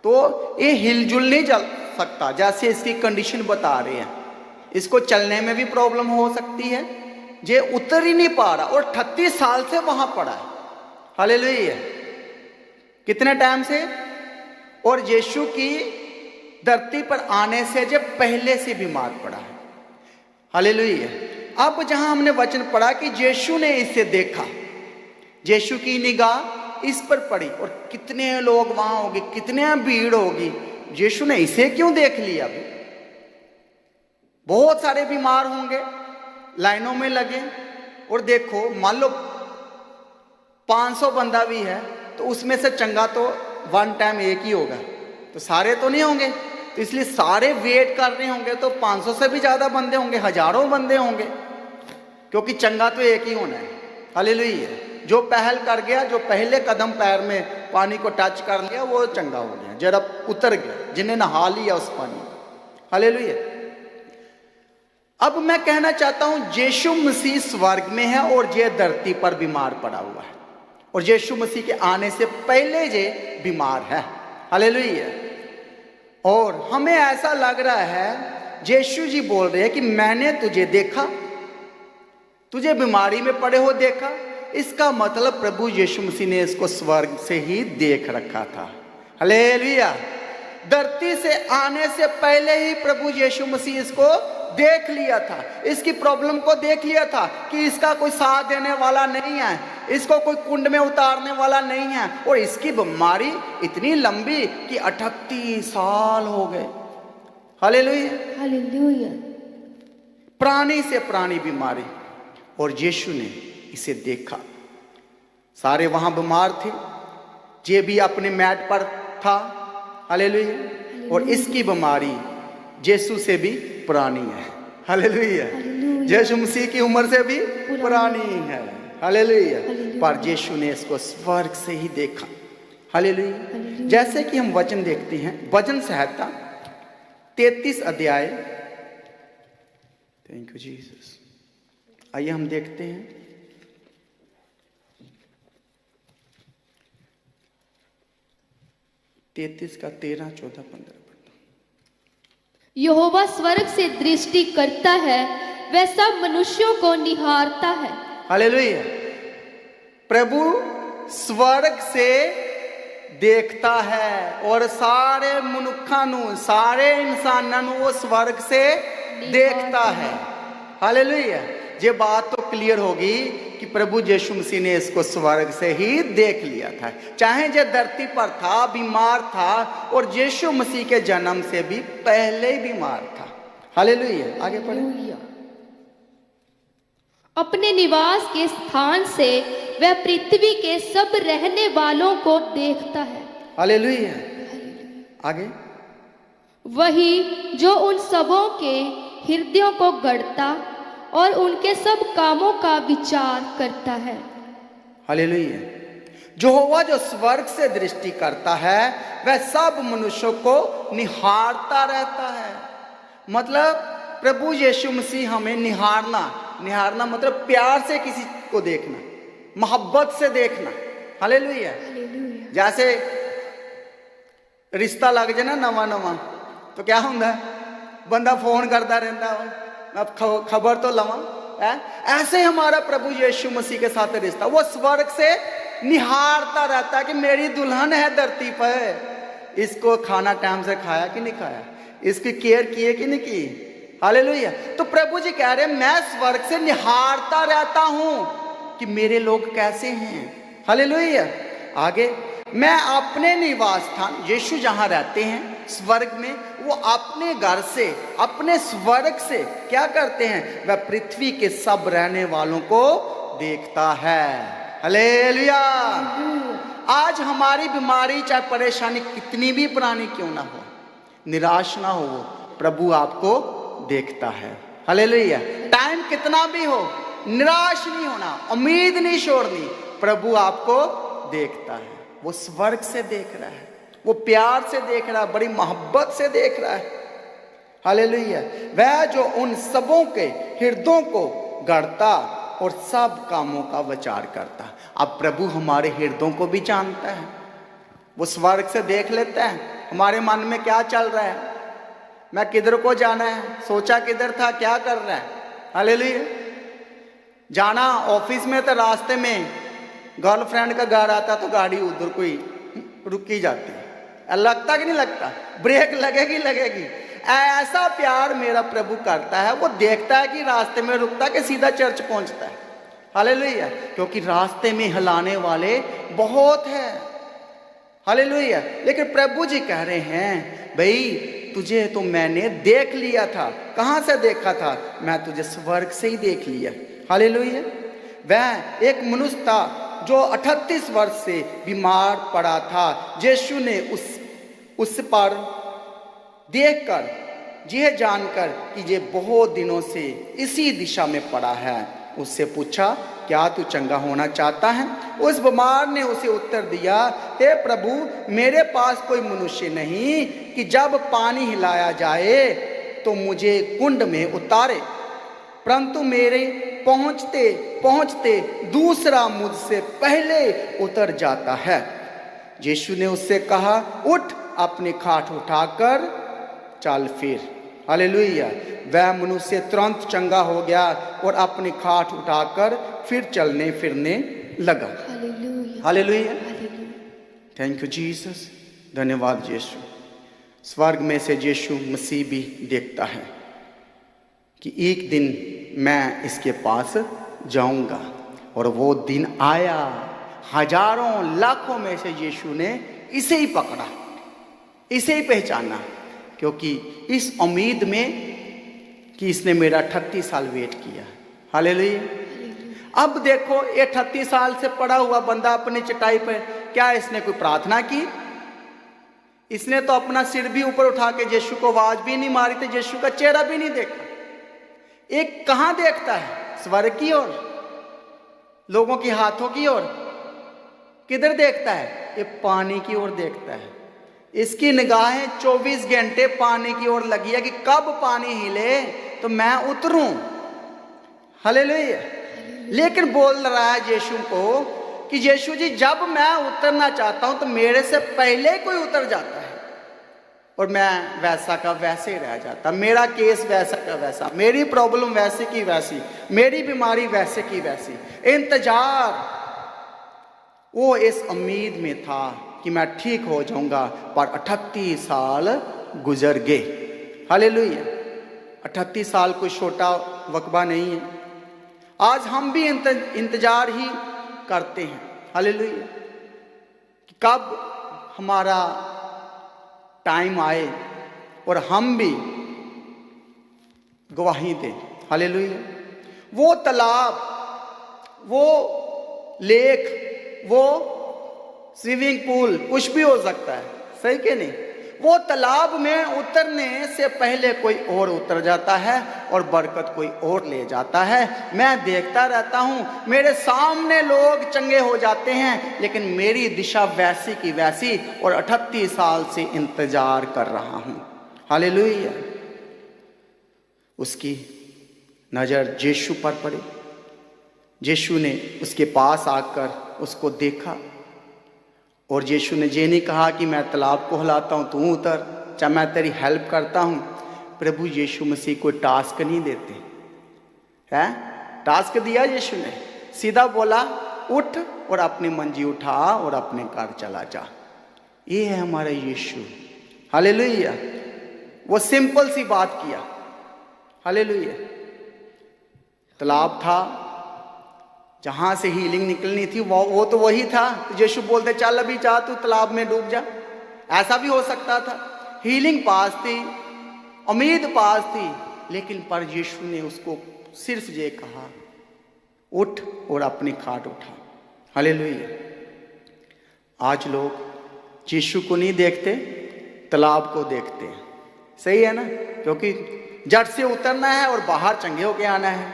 तो ये हिलजुल नहीं चल सकता, जैसे इसकी कंडीशन बता रहे हैं। इसको चलने में भी प्रॉब्लम हो सकती है, ये उतर ही नहीं पा रहा, और 38 साल से वहां पड़ा है। हालेलुया। कितने टाइम से? और यीशु की धरती पर आने से जब पहले से बीमार पड़ा है। हालेलुया। अब जहां हमने वचन पढ़ा कि यीशु ने इसे देखा, यीशु की निगाह इस पर पड़ी, और कितने लोग वहां होंगे, कितने भीड़ होगी, यीशु ने इसे क्यों देख लिया? अभी बहुत सारे बीमार होंगे, लाइनों में लगे, और देखो मान लो 500 बंदा भी है तो उसमें से चंगा तो वन टाइम एक ही होगा, तो सारे तो नहीं होंगे। तो इसलिए सारे वेट कर रहे होंगे, तो 500 से भी ज्यादा बंदे होंगे, हजारों बंदे होंगे, क्योंकि चंगा तो एक ही होना है। हालेलुया। जो पहल कर गया, जो पहले कदम पैर में पानी को टच कर लिया, वो चंगा हो गया, जरा उतर गया, जिन्हें नहा लिया उस पानी। हालेलुया। अब मैं कहना चाहता हूं, यीशु मसीह स्वर्ग में है और ये धरती पर बीमार पड़ा हुआ है, और यीशु मसीह के आने से पहले ये बीमार है। हालेलुया। और हमें ऐसा लग रहा है यीशु जी बोल रहे हैं कि मैंने तुझे देखा, तुझे बीमारी में पड़े हो देखा। इसका मतलब प्रभु यीशु मसीह ने इसको स्वर्ग से ही देख रखा था। हालेलुया। धरती से आने से पहले ही प्रभु यीशु मसीह इसको देख लिया था, इसकी प्रॉब्लम को देख लिया था कि इसका कोई साथ देने वाला नहीं है, इसको कोई कुंड में उतारने वाला नहीं है, और इसकी बीमारी इतनी लंबी कि 38 साल हो गए। Hallelujah, hallelujah. प्राणी से प्राणी बीमारी, और यीशु ने इसे देखा। सारे वहां बीमार थे, ये भी अपने मैट पर था। हालेलुया। और इसकी बीमारी यीशु से भी पुरानी है। हालेलुया। यीशु मसीह की उम्र से भी पुरानी है। हालेलुया। पर यीशु ने इसको स्वर्ग से ही देखा। हालेलुया। जैसे कि हम वचन देखते हैं, वचन संहिता 33 अध्याय, थैंक यू जीसस। आइए हम देखते हैं 33 का 13, 14, 15। यहोवा स्वर्ग से दृष्टि करता है, वह सब मनुष्यों को निहारता है। हालेलुया। प्रभु स्वर्ग से देखता है और सारे मनुखों ਨੂੰ, सारे इंसानों ਨੂੰ वो स्वर्ग से देखता है। हालेलुया। ये बात तो क्लियर होगी कि प्रभु यीशु मसीह ने इसको स्वर्ग से ही देख लिया था, चाहे जो धरती पर था, बीमार था, और यीशु मसीह के जन्म से भी पहले ही बीमार था। हालेलुया। आगे पढ़े। अपने निवास के स्थान से वह पृथ्वी के सब रहने वालों को देखता है। हालेलुया। आगे। वही जो उन सबों के हृदयों को गढ़ता और उनके सब कामों का विचार करता है। हालेलुया। यहोवा जो स्वर्ग से दृष्टि करता है, वह सब मनुष्यों को निहारता रहता है। मतलब प्रभु यीशु मसीह हमें निहारना मतलब प्यार से किसी को देखना, मोहब्बत से देखना। हालेलुया। जैसे रिश्ता लग जाए ना नवा तो क्या होता है, बंदा फोन करता रहता है, अब खबर तो लवा। ऐसे हमारा प्रभु यीशु मसीह के साथ रिश्ता, वो स्वर्ग से निहारता रहता है कि मेरी दुल्हन है धरती पर, इसको खाना टाइम से खाया कि नहीं खाया, इसकी केयर किए कि नहीं की। हालेलुया। तो प्रभु जी कह रहे हैं मैं स्वर्ग से निहारता रहता हूं कि मेरे लोग कैसे हैं। हालेलुया। आगे। मैं अपने निवास स्थान, यीशु जहां रहते हैं स्वर्ग में, वो अपने घर से, अपने स्वर्ग से क्या करते हैं, वह पृथ्वी के सब रहने वालों को देखता है। हालेलुया। आज हमारी बीमारी चाहे परेशानी कितनी भी पुरानी क्यों ना हो, निराश ना हो, प्रभु आपको देखता है। हालेलुया। टाइम कितना भी हो, निराश नहीं होना, उम्मीद नहीं छोड़नी, प्रभु आपको देखता है। वो स्वर्ग से देख रहा है, वो प्यार से देख रहा है, बड़ी मोहब्बत से देख रहा है। हालेलुया। वह जो उन सबों के हृदयों को गढ़ता और सब कामों का विचार करता। अब प्रभु हमारे हृदयों को भी जानता है, वो स्वर्ग से देख लेता है हमारे मन में क्या चल रहा है, मैं किधर को जाना है, सोचा किधर था, क्या कर रहा है। हालेलुया। जाना ऑफिस में तो रास्ते में गर्लफ्रेंड का घर आता तो गाड़ी उधर कोई रुकी जाती है, लगता कि नहीं लगता, ब्रेक लगेगी। ऐसा प्यार मेरा प्रभु करता है, वो देखता है कि रास्ते में रुकता कि सीधा चर्च पहुंचता है। हालेलुया। क्योंकि रास्ते में हिलाने वाले बहुत हैं। हालेलुया। लेकिन प्रभु जी कह रहे हैं भाई तुझे तो मैंने देख लिया था। कहां से देखा था, मैं तुझे स्वर्ग से ही देख लिया। हालेलुया। वह एक मनुष्य था जो 38 वर्ष से बीमार पड़ा था। यीशु ने उस पर देखकर, यह जानकर कि ये बहुत दिनों से इसी दिशा में पड़ा है, उससे पूछा क्या तू चंगा होना चाहता है। उस बीमार ने उसे उत्तर दिया, हे प्रभु मेरे पास कोई मनुष्य नहीं कि जब पानी हिलाया जाए तो मुझे कुंड में उतारे, परंतु मेरे पहुंचते पहुंचते दूसरा मुझसे पहले उतर जाता है। यीशु ने उससे कहा, उठ अपनी खाट उठाकर चल फिर। हालेलुया। वह मनुष्य तुरंत चंगा हो गया और अपनी खाट उठाकर फिर चलने फिरने लगा। हालेलुया। Thank you Jesus. धन्यवाद यीशु। स्वर्ग में से यीशु मसीह भी देखता है। कि एक दिन मैं इसके पास जाऊंगा। और वो दिन आया। हजारों लाखों में से यीशु ने इसे ही पकड़ा, इसे ही पहचाना, क्योंकि इस उम्मीद में कि इसने मेरा 38 साल वेट किया। हालेलुया। अब देखो, ये 38 साल से पड़ा हुआ बंदा अपनी चटाई पर, क्या इसने कोई प्रार्थना की? इसने तो अपना सिर भी ऊपर उठा के यीशु को आवाज भी नहीं मारी, तो यीशु का चेहरा भी नहीं देखा। एक कहां देखता है? स्वर्ग की ओर, लोगों की हाथों की ओर। किधर देखता है? ये पानी की ओर देखता है। इसकी निगाहें 24 घंटे पानी की ओर लगी है कि कब पानी हिले तो मैं उतरूं। हालेलुया। लेकिन बोल रहा है यीशु को कि यीशु जी, जब मैं उतरना चाहता हूं तो मेरे से पहले कोई उतर जाता है और मैं वैसा का वैसे ही रह जाता। मेरा केस वैसा का वैसा, मेरी प्रॉब्लम वैसे की वैसी, मेरी बीमारी वैसे की वैसी। इंतजार, वो इस उम्मीद में था कि मैं ठीक हो जाऊंगा, पर 38 साल गुजर गए। हालेलुया। 38 साल कोई छोटा वक्बा नहीं है। आज हम भी इंतजार ही करते हैं। हालेलुया, कि कब हमारा टाइम आए और हम भी गवाही दें। हालेलुया। वो तालाब, वो लेक, वो स्विमिंग पूल कुछ भी हो सकता है, सही के नहीं? वो तालाब में उतरने से पहले कोई और उतर जाता है और बरकत कोई और ले जाता है। मैं देखता रहता हूं, मेरे सामने लोग चंगे हो जाते हैं, लेकिन मेरी दिशा वैसी की वैसी, और 38 साल से इंतजार कर रहा हूं। हालेलुया। उसकी नजर यीशु पर पड़ी। यीशु ने उसके पास आकर उसको देखा, और यीशु ने ये नहीं कहा कि मैं तालाब को हिलाता हूँ, तू उतर, चाहे मैं तेरी हेल्प करता हूँ। प्रभु यीशु मसीह कोई टास्क नहीं देते हैं। टास्क दिया यीशु ने, सीधा बोला उठ और अपनी मंजी उठा और अपने घर चला जा। ये है हमारा यीशु। हालेलुया। वो सिंपल सी बात किया। हालेलुया। तालाब था जहां से हीलिंग निकलनी थी, वो तो वही था। यीशु बोलते चल अभी जा, तू तालाब में डूब जा। ऐसा भी हो सकता था। हीलिंग पास थी, उम्मीद पास थी, लेकिन पर यीशु ने उसको सिर्फ ये कहा उठ और अपनी खाट उठा। हालेलुया। आज लोग यीशु को नहीं देखते, तालाब को देखते हैं। सही है ना? क्योंकि जड़ से उतरना है और बाहर चंगे होके आना है।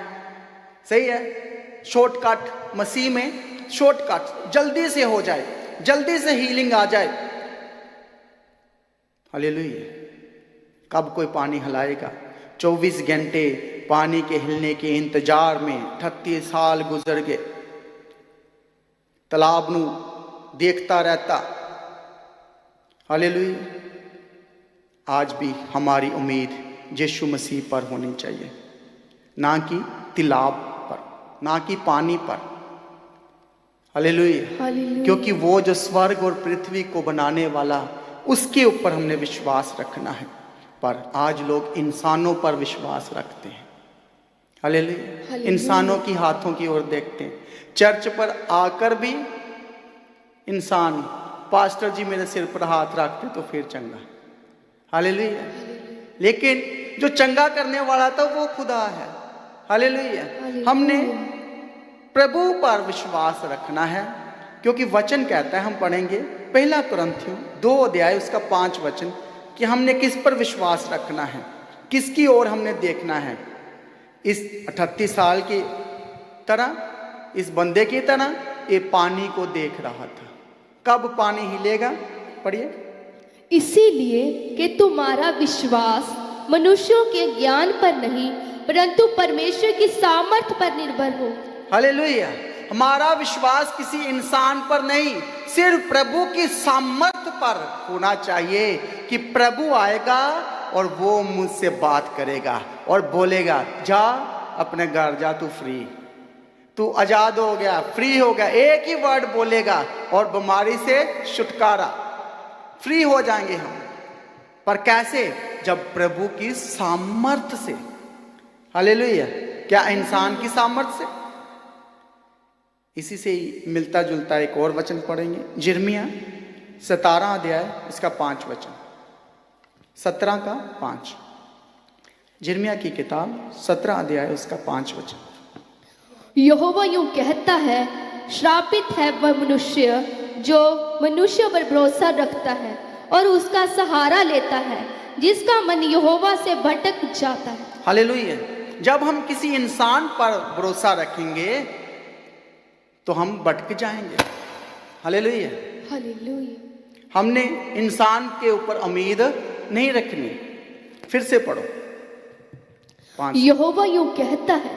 सही है। शॉर्टकट, मसीह में शॉर्टकट, जल्दी से हो जाए, जल्दी से हीलिंग आ जाए। हालेलुया। कब कोई पानी हिलाएगा? 24 घंटे पानी के हिलने के इंतजार में 38 साल गुजर गए। तालाब नू देखता रहता। हालेलुया। आज भी हमारी उम्मीद यीशु मसीह पर होनी चाहिए, ना कि तालाब पर, ना कि पानी पर। हालेलुया। क्योंकि वो जो स्वर्ग और पृथ्वी को बनाने वाला, उसके ऊपर हमने विश्वास रखना है। पर आज लोग इंसानों पर विश्वास रखते हैं। हालेलुया। इंसानों की हाथों की ओर देखते हैं। चर्च पर आकर भी इंसान, पास्टर जी मेरे सिर पर हाथ रखते तो फिर चंगा। हालेलुया। लेकिन जो चंगा करने वाला था वो खुदा है। हालेलुया। हमने प्रभु पर विश्वास रखना है, क्योंकि वचन कहता है, हम पढ़ेंगे 1 कुरिन्थियों 2 अध्याय उसका 5 वचन, कि हमने किस पर विश्वास रखना है, किसकी ओर हमने देखना है। इस 38 साल की तरह, इस बंदे की तरह ये पानी को देख रहा था। कब पानी हिलेगा? पढ़िए। इसीलिए कि तुम्हारा विश्वास मनुष्यों के ज्ञान पर नहीं, परंतु परमेश्वर की सामर्थ पर निर्भर हो। हालेलुया। हमारा विश्वास किसी इंसान पर नहीं, सिर्फ प्रभु की सामर्थ पर होना चाहिए, कि प्रभु आएगा और वो मुझसे बात करेगा और बोलेगा जा अपने घर जा, तू फ्री, तू आजाद हो गया, फ्री हो गया। एक ही वर्ड बोलेगा और बीमारी से छुटकारा, फ्री हो जाएंगे हम। पर कैसे? जब प्रभु की सामर्थ से। हालेलुया। क्या इंसान की सामर्थ्य से? इसी से ही मिलता जुलता एक और वचन पढ़ेंगे, यिर्मयाह 17 अध्याय इसका 5 वचन, 17 का 5। यिर्मयाह की किताब 17 अध्याय उसका 5 वचन। यहोवा यूं कहता है, श्रापित है वह मनुष्य जो मनुष्य पर भरोसा रखता है और उसका सहारा लेता है, जिसका मन यहोवा से भटक जाता है। हालेलुया। जब हम किसी इंसान पर भरोसा रखेंगे तो हम भटक जाएंगे। हालेलुया। हालेलुया। हमने इंसान के ऊपर उम्मीद नहीं रखनी। फिर से पढ़ो 5। यहोवा यूं कहता है,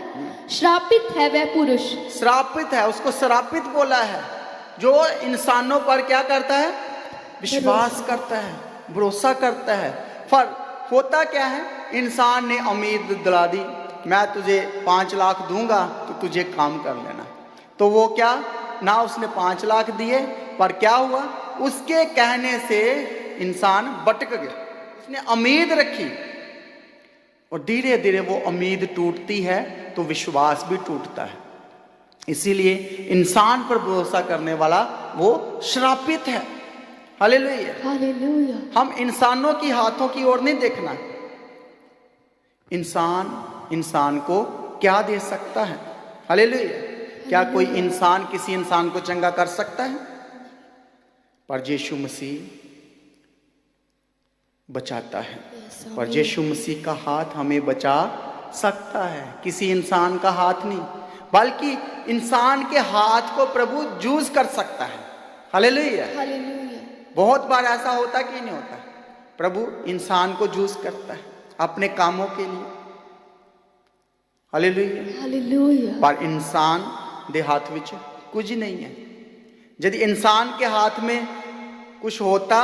श्रापित है वह पुरुष। श्रापित है, उसको श्रापित बोला है जो इंसानों पर क्या करता है? विश्वास करता है, भरोसा करता है। पर होता क्या है? इंसान ने उम्मीद दिला दी, मैं तुझे 5 लाख दूंगा तो तुझे काम कर लेना। तो वो क्या, ना उसने 5 लाख दिए, पर क्या हुआ? उसके कहने से इंसान भटक गया। उसने उम्मीद रखी और धीरे धीरे वो उम्मीद टूटती है तो विश्वास भी टूटता है। इसीलिए इंसान पर भरोसा करने वाला वो श्रापित है। हालेलुया। हालेलुया। हम इंसानों की हाथों की ओर नहीं देखना। इंसान को क्या दे सकता है? हालेलुया। क्या कोई इंसान किसी इंसान को चंगा कर सकता है? पर यीशु मसीह बचाता है। पर यीशु मसीह का हाथ हमें बचा सकता है, किसी इंसान का हाथ नहीं, बल्कि इंसान के हाथ को प्रभु यूज कर सकता है। हालेलुया। हालेलुया। बहुत बार ऐसा होता कि नहीं होता? प्रभु इंसान को यूज करता है अपने कामों के लिए। हालेलुया। हालेलुया। पर इंसान दे हाथ विच कुछ नहीं है। यदि इंसान के हाथ में कुछ होता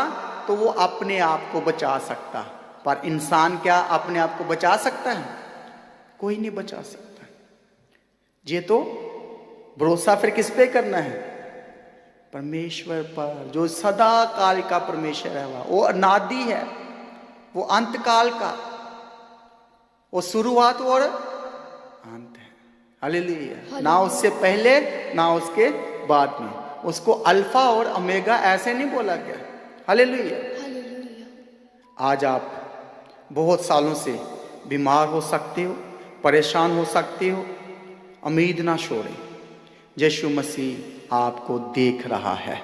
तो वो अपने आप को बचा सकता, पर इंसान क्या अपने आप को बचा सकता है? कोई नहीं बचा सकता। ये तो भरोसा फिर किस पे करना है? परमेश्वर पर, जो सदा काल का परमेश्वर है। वो अनादि है, वो अंत काल का, वो शुरुआत और अंत है। हालेलुया। ना उससे पहले ना उसके बाद में। उसको अल्फा और ओमेगा ऐसे नहीं बोला गया। हालेलुया। हालेलुया। आज आप बहुत सालों से बीमार हो सकते हो, परेशान हो सकते हो। उम्मीद ना छोड़ें, यीशु मसीह आपको देख रहा है।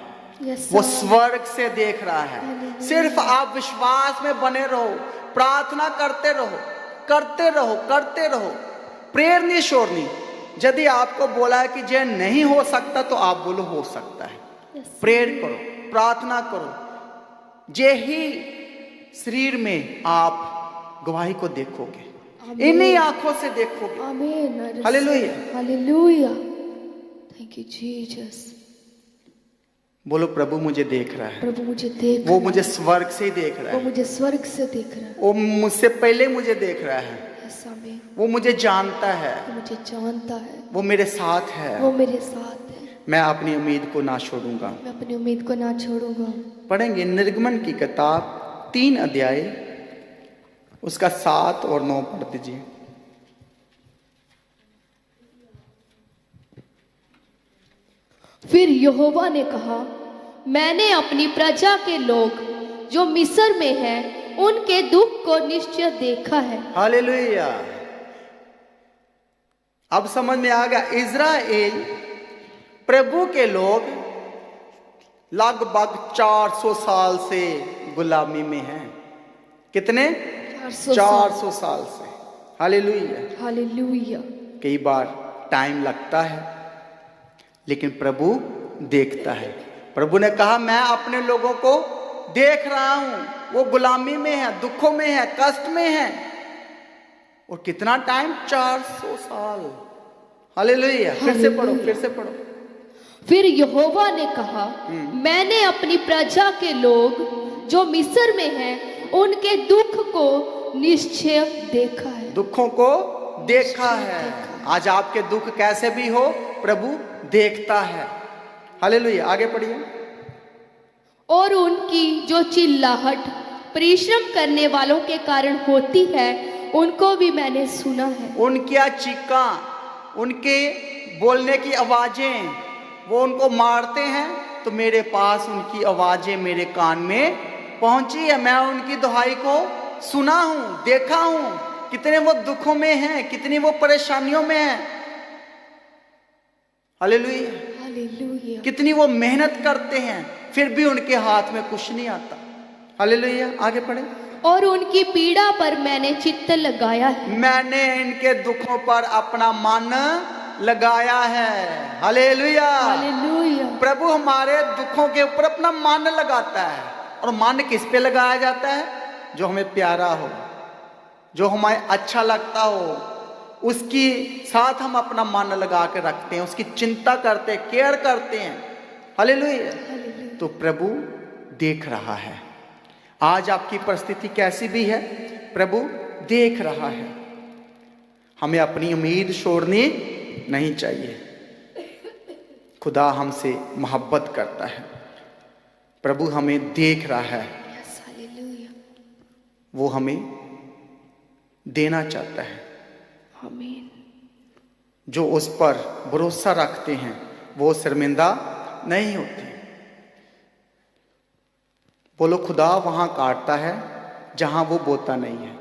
वो स्वर्ग से देख रहा है। सिर्फ आप विश्वास में बने रहो, प्रार्थना करते रहो, करते रहो, करते रहो, प्रेयर नहीं छोड़नी। यदि आपको बोला है कि ये नहीं हो सकता तो आप बोलो हो सकता है। प्रेयर करो, प्रार्थना करो। ये ही शरीर में आप गवाही को देखोगे, इन्हीं आंखों से देखोगे। आमीन। Hallelujah. Hallelujah. Thank you Jesus. बोलो प्रभु मुझे देख रहा है। प्रभु मुझे देख, वो मुझे स्वर्ग से ही देख रहा वो है। मुझे स्वर्ग से देख रहा है। वो मुझसे पहले मुझे देख रहा है। यस आमीन। वो मुझे जानता है। वो मुझे जानता है। वो मेरे साथ है। वो मेरे साथ है। मैं अपनी उम्मीद को ना छोड़ूंगा। मैं अपनी उम्मीद को ना छोड़ूंगा। पढ़ेंगे निर्गमन की किताब 3 अध्याय उसका 7 और 9 पढ़ दीजिए। फिर यहोवा ने कहा, मैंने अपनी प्रजा के लोग जो मिस्र में हैं उनके दुख को निश्चय देखा है। हालेलुया। अब समझ में आ गया। इज़राइल प्रभु के लोग लगभग 400 साल से गुलामी में हैं। कितने? 400 साल से। हालेलुया। हालेलुया। कई बार टाइम लगता है लेकिन प्रभु देखता है। प्रभु ने कहा मैं अपने लोगों को देख रहा हूं, वो गुलामी में है, दुखों में है, कष्ट में है। और कितना टाइम? 400 साल। हालेलुया। फिर से पढ़ो, फिर से पढ़ो। फिर यहोवा ने कहा, मैंने अपनी प्रजा के लोग जो मिस्र में हैं उनके दुख को निश्चय देखा है। दुखों को देखा है। आज आपके दुख कैसे भी हो प्रभु देखता है। हालेलुया। आगे पढ़िए। और उनकी जो चिल्लाहट परिश्रम करने वालों के कारण होती है उनको भी मैंने सुना है। उनकी चीखा, उनके बोलने की आवाजें, वो उनको मारते हैं तो मेरे पास उनकी आवाजें मेरे कान में पहुंची है। मैं उनकी दुहाई को सुना हूं, देखा हूं, कितने वो दुखों में हैं, कितनी वो परेशानियों में हैं। Hallelujah, hallelujah. कितनी वो मेहनत करते हैं, फिर भी उनके हाथ में कुछ नहीं आता। हालेलुया, आगे पढ़े। और उनकी पीड़ा पर मैंने चित्त लगाया है। मैंने इनके दुखों पर अपना मन लगाया है। Hallelujah, hallelujah. प्रभु हमारे दुखों के ऊपर अपना मन लगाता है। और मन किस पे लगाया जाता है? जो हमें प्यारा हो, जो हमें अच्छा लगता हो, उसकी साथ हम अपना मन लगा के रखते हैं, उसकी चिंता करते हैं, केयर करते हैं। हालेलुया। तो प्रभु देख रहा है। आज आपकी परिस्थिति कैसी भी है, प्रभु देख रहा है। हमें अपनी उम्मीद छोड़नी नहीं चाहिए। खुदा हमसे मोहब्बत करता है, प्रभु हमें देख रहा है, वो हमें देना चाहता है। आमीन। जो उस पर भरोसा रखते हैं वो शर्मिंदा नहीं होते। बोलो, खुदा वहां काटता है जहां वो बोता नहीं है।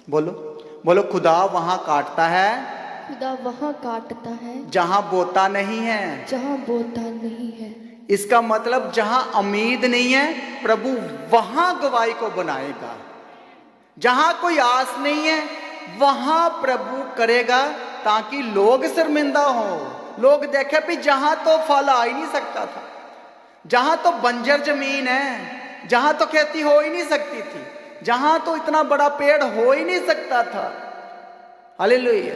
बोलो बोलो, खुदा वहां काटता है, खुदा वहां काटता है जहां बोता नहीं है। जहां बोता नहीं है। इसका मतलब जहां उम्मीद नहीं है, प्रभु वहां गवाही को बनाएगा। जहां कोई आस नहीं है, वहां प्रभु करेगा, ताकि लोग शर्मिंदा हो। लोग देखे भी जहां तो फल आ ही नहीं सकता था, जहां तो बंजर जमीन है, जहां तो खेती हो ही नहीं सकती थी, जहां तो इतना बड़ा पेड़ हो ही नहीं सकता था। हालेलुया।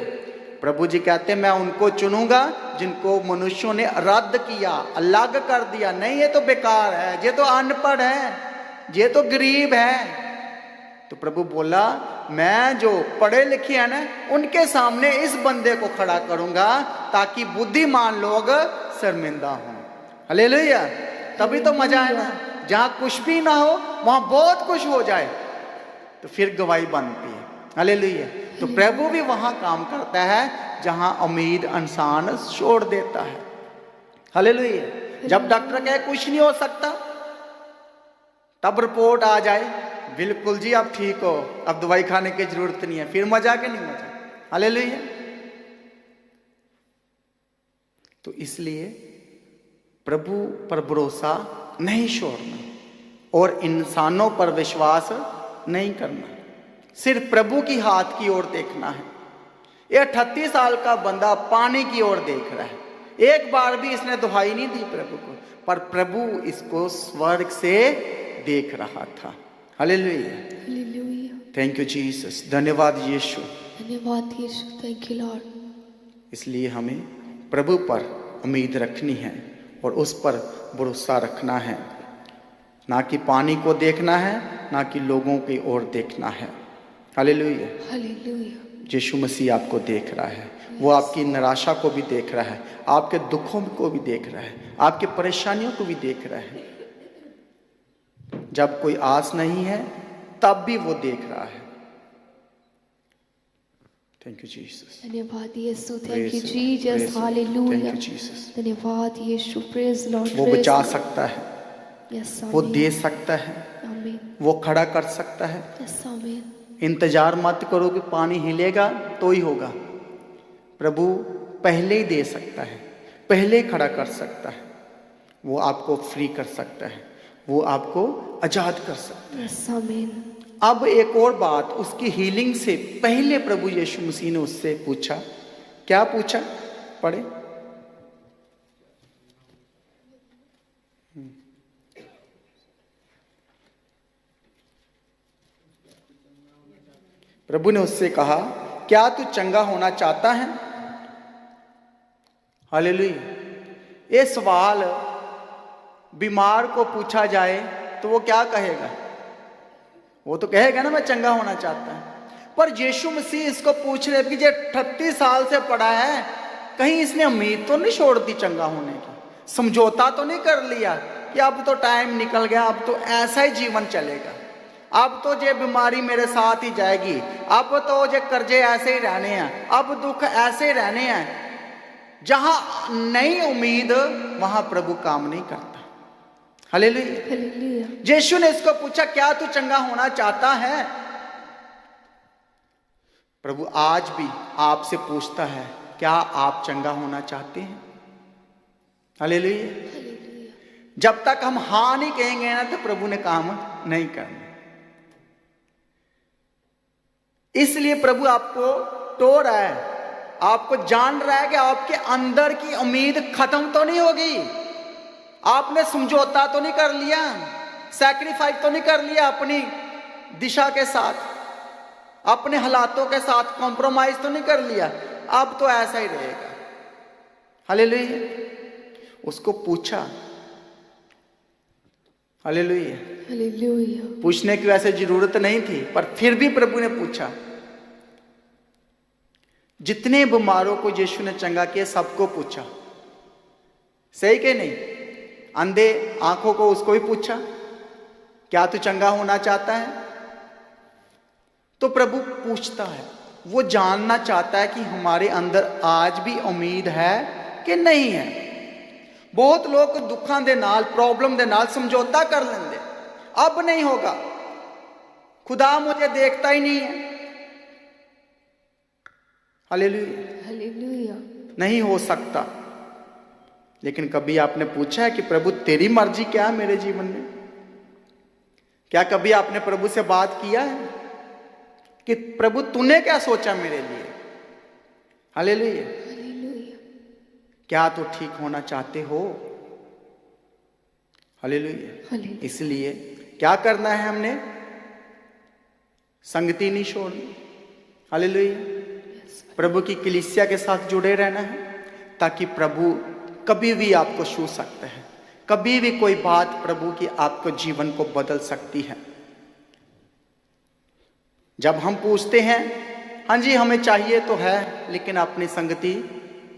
प्रभु जी कहते हैं, मैं उनको चुनूंगा जिनको मनुष्यों ने रद्द किया, अलग कर दिया। नहीं, ये तो बेकार है, ये तो अनपढ़ है, ये तो गरीब है। तो प्रभु बोला, मैं जो पढ़े लिखे हैं ना, उनके सामने इस बंदे को खड़ा करूंगा, ताकि बुद्धिमान लोग शर्मिंदा हों। हालेलुया। तभी तो मजा है ना। जहां कुछ भी ना हो, वहां बहुत कुछ हो जाए, तो फिर गवाही बनती है। हालेलुया। तो प्रभु भी वहां काम करता है जहां उम्मीद इंसान छोड़ देता है। हालेलुया। जब डॉक्टर कहे कुछ नहीं हो सकता, तब रिपोर्ट आ जाए, बिल्कुल जी आप ठीक हो, अब दवाई खाने की जरूरत नहीं है, फिर मजा के नहीं मजा। हालेलुया। तो इसलिए प्रभु पर भरोसा नहीं छोड़ना और इंसानों पर विश्वास नहीं करना, सिर्फ प्रभु की हाथ की ओर देखना है। ये 38 साल का बंदा पानी की ओर देख रहा है, एक बार भी इसने दुहाई नहीं दी प्रभु को, पर प्रभु इसको स्वर्ग से देख रहा था। Hallelujah. Hallelujah. Thank you Jesus. धन्यवाद यीशु। धन्यवाद यीशु। Thank you Lord. इसलिए हमें प्रभु पर उम्मीद रखनी है और उस पर भरोसा रखना है, ना कि पानी को देखना है, ना कि लोगों की ओर देखना है। हालेलुया। हालेलुया। यीशु मसीह आपको देख रहा है, वो आपकी निराशा को भी देख रहा है, आपके दुखों को भी देख रहा है, आपकी परेशानियों को भी देख रहा है। जब कोई आस नहीं है, तब भी वो देख रहा है। Thank you Jesus. धन्यवाद यीशु। Thank you Praise Jesus. Lord. Hallelujah. Thank you, Jesus. धन्यवाद यीशु। Praise Lord. वो बचा सकता है, यस वो दे सकता है, आमीन। वो खड़ा कर सकता है। यस आमीन। इंतजार मत करो कि पानी हिलेगा तो ही होगा। प्रभु पहले ही दे सकता है, पहले ही खड़ा कर सकता है। वो आपको फ्री कर सकता है, वो आपको आजाद कर सकता है। यस आमीन। अब एक और बात, उसकी हीलिंग से पहले प्रभु यीशु मसीह ने उससे पूछा। क्या पूछा? पढ़े। प्रभु ने उससे कहा, क्या तू चंगा होना चाहता है? हालेलुया। ये सवाल बीमार को पूछा जाए तो वो क्या कहेगा? वो तो कहेगा ना, मैं चंगा होना चाहता है। पर यीशु मसीह इसको पूछ रहे कि जो 38 साल से पड़ा है, कहीं इसने उम्मीद तो नहीं छोड़ दी चंगा होने की? समझौता तो नहीं कर लिया कि अब तो टाइम निकल गया, अब तो ऐसा ही जीवन चलेगा? अब तो ये बीमारी मेरे साथ ही जाएगी, अब तो ये कर्जे ऐसे ही रहने हैं, अब दुख ऐसे ही रहने हैं। जहां नई उम्मीद वहां प्रभु काम नहीं करता। हालेलुया। हालेलुया। यीशु ने इसको पूछा, क्या तू चंगा होना चाहता है? प्रभु आज भी आपसे पूछता है, क्या आप चंगा होना चाहते हैं? हालेलुया। जब तक हम हाँ नहीं कहेंगे ना, तो प्रभु ने काम नहीं करना। इसलिए प्रभु आपको टो रहा है, आपको जान रहा है कि आपके अंदर की उम्मीद खत्म तो नहीं होगी। आपने समझौता तो नहीं कर लिया, सैक्रिफाइस तो नहीं कर लिया अपनी दिशा के साथ, अपने हालातों के साथ कॉम्प्रोमाइज तो नहीं कर लिया। अब तो ऐसा ही रहेगा। हालेलुया। उसको पूछा, हालेलुया। हालेलुया। पूछने की वैसे जरूरत नहीं थी, पर फिर भी प्रभु ने पूछा। जितने बीमारों को यीशु ने चंगा किया, सबको पूछा, सही कि नहीं? अंधे आंखों को, उसको भी पूछा, क्या तू चंगा होना चाहता है? तो प्रभु पूछता है, वो जानना चाहता है कि हमारे अंदर आज भी उम्मीद है कि नहीं है। बहुत लोग दुखों के नाल, प्रॉब्लम के नाल समझौता कर लेंगे, अब नहीं होगा, खुदा मुझे देखता ही नहीं है। हालेलुया। हालेलुया। नहीं हो सकता। लेकिन कभी आपने पूछा है कि प्रभु तेरी मर्जी क्या है मेरे जीवन में? क्या कभी आपने प्रभु से बात किया है कि प्रभु तूने क्या सोचा मेरे लिए? हालेलुया। हालेलुया। क्या तू ठीक होना चाहते हो? हालेलुया। हालेलुया। इसलिए क्या करना है हमने? संगति नहीं छोड़नी। हालेलुया। प्रभु की कलीसिया के साथ जुड़े रहना है, ताकि प्रभु कभी भी आपको छू सकते हैं। कभी भी कोई बात प्रभु की आपको जीवन को बदल सकती है। जब हम पूछते हैं, हाँ जी हमें चाहिए तो है, लेकिन अपनी संगति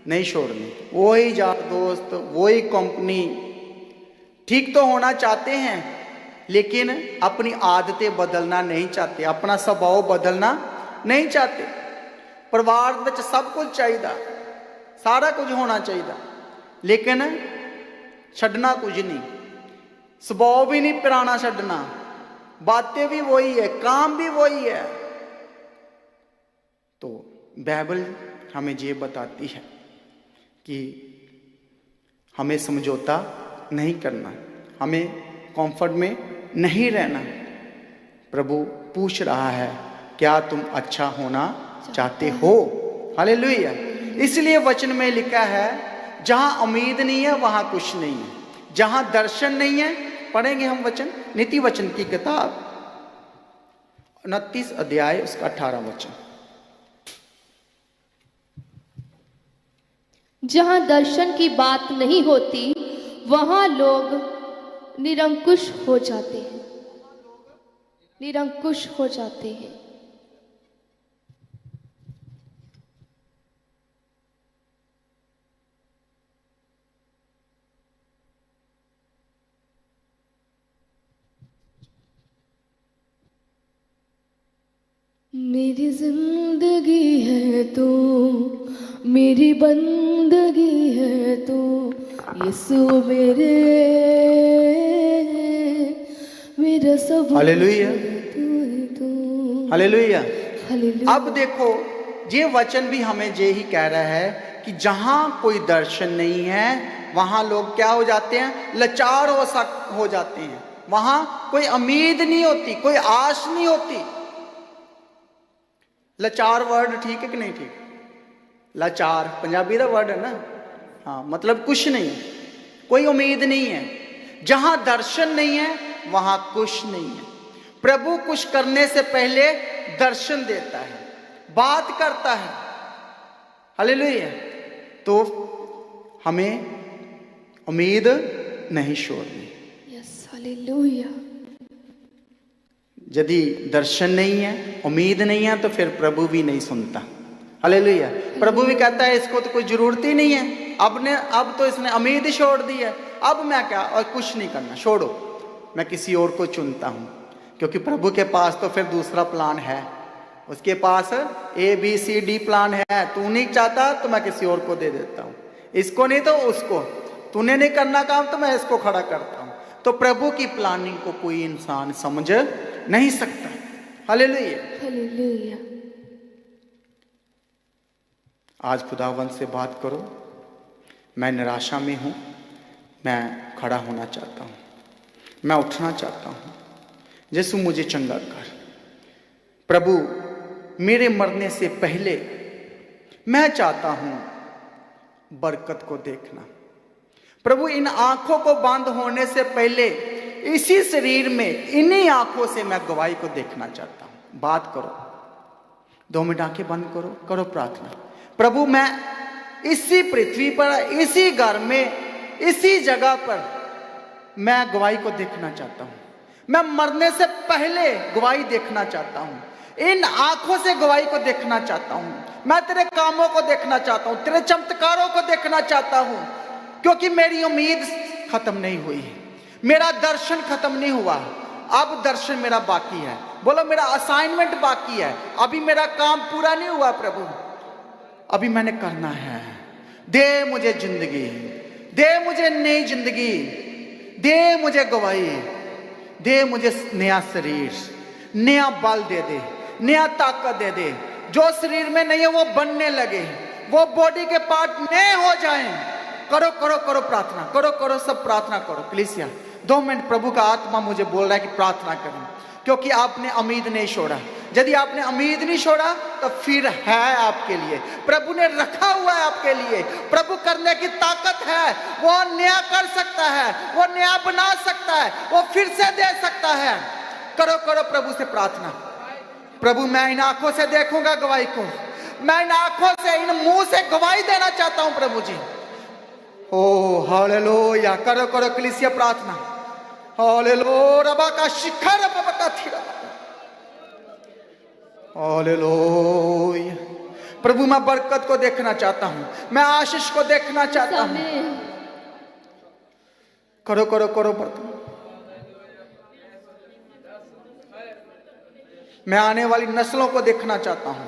नहीं छोड़नी, वही यार दोस्त, वही कंपनी, ठीक तो होना चाहते हैं लेकिन अपनी आदतें बदलना नहीं चाहते, अपना स्वभाव बदलना नहीं चाहते। परिवार में सब कुछ चाहिए, सारा कुछ होना चाहिए, लेकिन छड़ना कुछ नहीं, स्वभाव भी नहीं पुराना छड़ना, बातें भी वही है, काम भी वही है। तो बाइबल हमें ये बताती है कि हमें समझौता नहीं करना, हमें कंफर्ट में नहीं रहना। प्रभु पूछ रहा है, क्या तुम अच्छा होना चाहते हो? हालेलुया। इसलिए वचन में लिखा है, जहां उम्मीद नहीं है वहां कुछ नहीं है, जहां दर्शन नहीं है। पढ़ेंगे हम वचन, नीति वचन की किताब 29 अध्याय उसका 18 वचन। जहां दर्शन की बात नहीं होती वहां लोग निरंकुश हो जाते हैं, निरंकुश हो जाते हैं। मेरी जिंदगी है तू, मेरी बंदगी है तू, यीशु मेरा सब। हालेलुया। तू। हालेलुया। हालेलुया। अब देखो, ये वचन भी हमें ये ही कह रहा है कि जहां कोई दर्शन नहीं है वहां लोग क्या हो जाते हैं? लाचार हो जाते हैं। वहां कोई उम्मीद नहीं होती, कोई आश नहीं होती। लाचार वर्ड ठीक है कि नहीं ठीक? लाचार पंजाबी का वर्ड है ना। हाँ, मतलब कुछ नहीं, कोई उम्मीद नहीं है। जहां दर्शन नहीं है वहां कुछ नहीं है। प्रभु कुछ करने से पहले दर्शन देता है, बात करता है। हालेलुया। तो हमें उम्मीद नहीं छोड़नी। Yes, hallelujah. यदि दर्शन नहीं है, उम्मीद नहीं है, तो फिर प्रभु भी नहीं सुनता। हालेलुया। प्रभु भी कहता है इसको तो कोई जरूरत ही नहीं है, अब तो इसने उम्मीद ही छोड़ दी है, अब मैं क्या और कुछ नहीं करना, छोड़ो, मैं किसी और को चुनता हूं। क्योंकि प्रभु के पास तो फिर दूसरा प्लान है, उसके पास ABCD प्लान है। तू नहीं चाहता तो मैं किसी और को दे देता हूँ, इसको नहीं तो उसको, तूने नहीं करना काम तो मैं इसको खड़ा करता हूँ। तो प्रभु की प्लानिंग को कोई इंसान समझ नहीं सकता। Hallelujah, hallelujah. आज खुदावन से बात करो, मैं निराशा में हूँ, मैं खड़ा होना चाहता हूँ, मैं उठना चाहता हूँ, यीशु मुझे चंगा कर। प्रभु मेरे मरने से पहले मैं चाहता हूँ बरकत को देखना। प्रभु इन आंखों को बंद होने से पहले इसी शरीर में इन्हीं आंखों से मैं गवाही को देखना चाहता हूँ। बात करो, 2 मिनट आंखें बंद करो, करो प्रार्थना। प्रभु मैं इसी पृथ्वी पर, इसी घर में, इसी जगह पर मैं गवाही को देखना चाहता हूँ। मैं मरने से पहले गवाही देखना चाहता हूँ, इन आंखों से गवाही को देखना चाहता हूँ। मैं तेरे कामों को देखना चाहता हूँ, तेरे चमत्कारों को देखना चाहता हूँ, क्योंकि मेरी उम्मीद खत्म नहीं हुई है, मेरा दर्शन खत्म नहीं हुआ, अब दर्शन मेरा बाकी है। बोलो मेरा असाइनमेंट बाकी है, अभी मेरा काम पूरा नहीं हुआ। प्रभु अभी मैंने करना है, दे मुझे जिंदगी, दे मुझे नई जिंदगी, दे मुझे गवाही, दे मुझे नया शरीर, नया बल दे दे, नया ताकत दे दे। जो शरीर में नहीं है वो बनने लगे, वो बॉडी के पार्ट नए हो जाएं। करो करो करो प्रार्थना, करो करो सब प्रार्थना करो। प्लीज यार 2 मिनट, प्रभु का आत्मा मुझे बोल रहा है कि प्रार्थना करें, क्योंकि आपने उम्मीद नहीं छोड़ा। यदि आपने उम्मीद नहीं छोड़ा तो फिर है आपके लिए, प्रभु ने रखा हुआ है आपके लिए। प्रभु करने की ताकत है, वो नया कर सकता है, वो नया बना सकता है, वो फिर से दे सकता है। करो करो प्रभु से प्रार्थना। प्रभु मैं इन आंखों से देखूंगा गवाही को, मैं इन आंखों से, इन मुंह से गवाही देना चाहता हूं प्रभु जी। ओ हालेलुया, करो करो कलीसिया प्रार्थना। हालेलुया, रबा का शिखर रबा का थी, हालेलुया। प्रभु मैं बरकत को देखना चाहता हूं, मैं आशीष को देखना चाहता हूं। करो करो करो प्रार्थना। मैं आने वाली नस्लों को देखना चाहता हूं।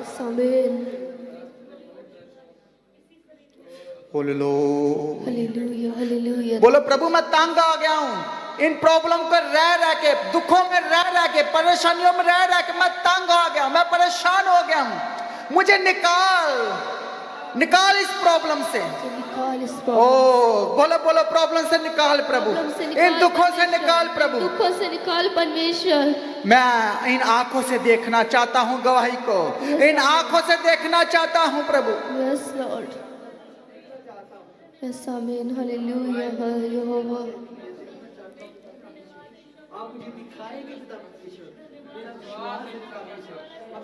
Hallelujah, hallelujah. बोलो प्रभु मैं तंग आ गया हूं, इन प्रॉब्लम को रह के, दुखों में रह के, परेशानियों में रह के मैं तंग आ गया हूं, मैं परेशान हो गया हूं। मुझे निकाल इस प्रॉब्लम से। ओ बोलो बोलो प्रॉब्लम से निकाल प्रभु, इन दुखों से निकाल प्रभु, दुखों से निकाल परमेश्वर। मैं इन आंखों से देखना चाहता हूं गवाही को, इन आंखों से देखना चाहता हूं प्रभु। यस लॉर्ड, यस आमीन, हालेलुया, यहोवा।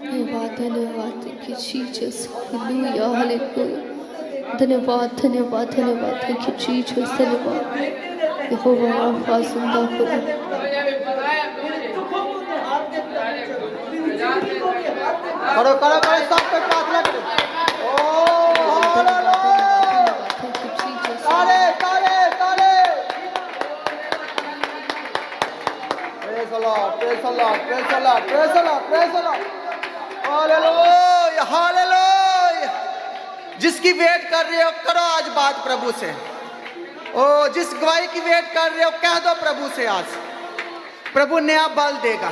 धन्यवाद धन्यवाद, thank you Jesus, hallelujah hallelujah. धन्यवाद धन्यवाद धन्यवाद, थैंक यू जीसस, धन्यवाद यहोवा राफा जिंदा खुदा। करो करो करो सब पे प्रार्थना करो। ओ हालेलुया, थैंक यू जीसस। तारे तारे तारे, praise the Lord, praise the Lord, praise the Lord, praise the Lord, praise the Lord. Hallelujah hallelujah. जिसकी वेट कर रहे हो करो आज बात प्रभु से। ओ जिस गवाही की वेट कर रहे हो कह दो प्रभु से, आज प्रभु नया बल देगा,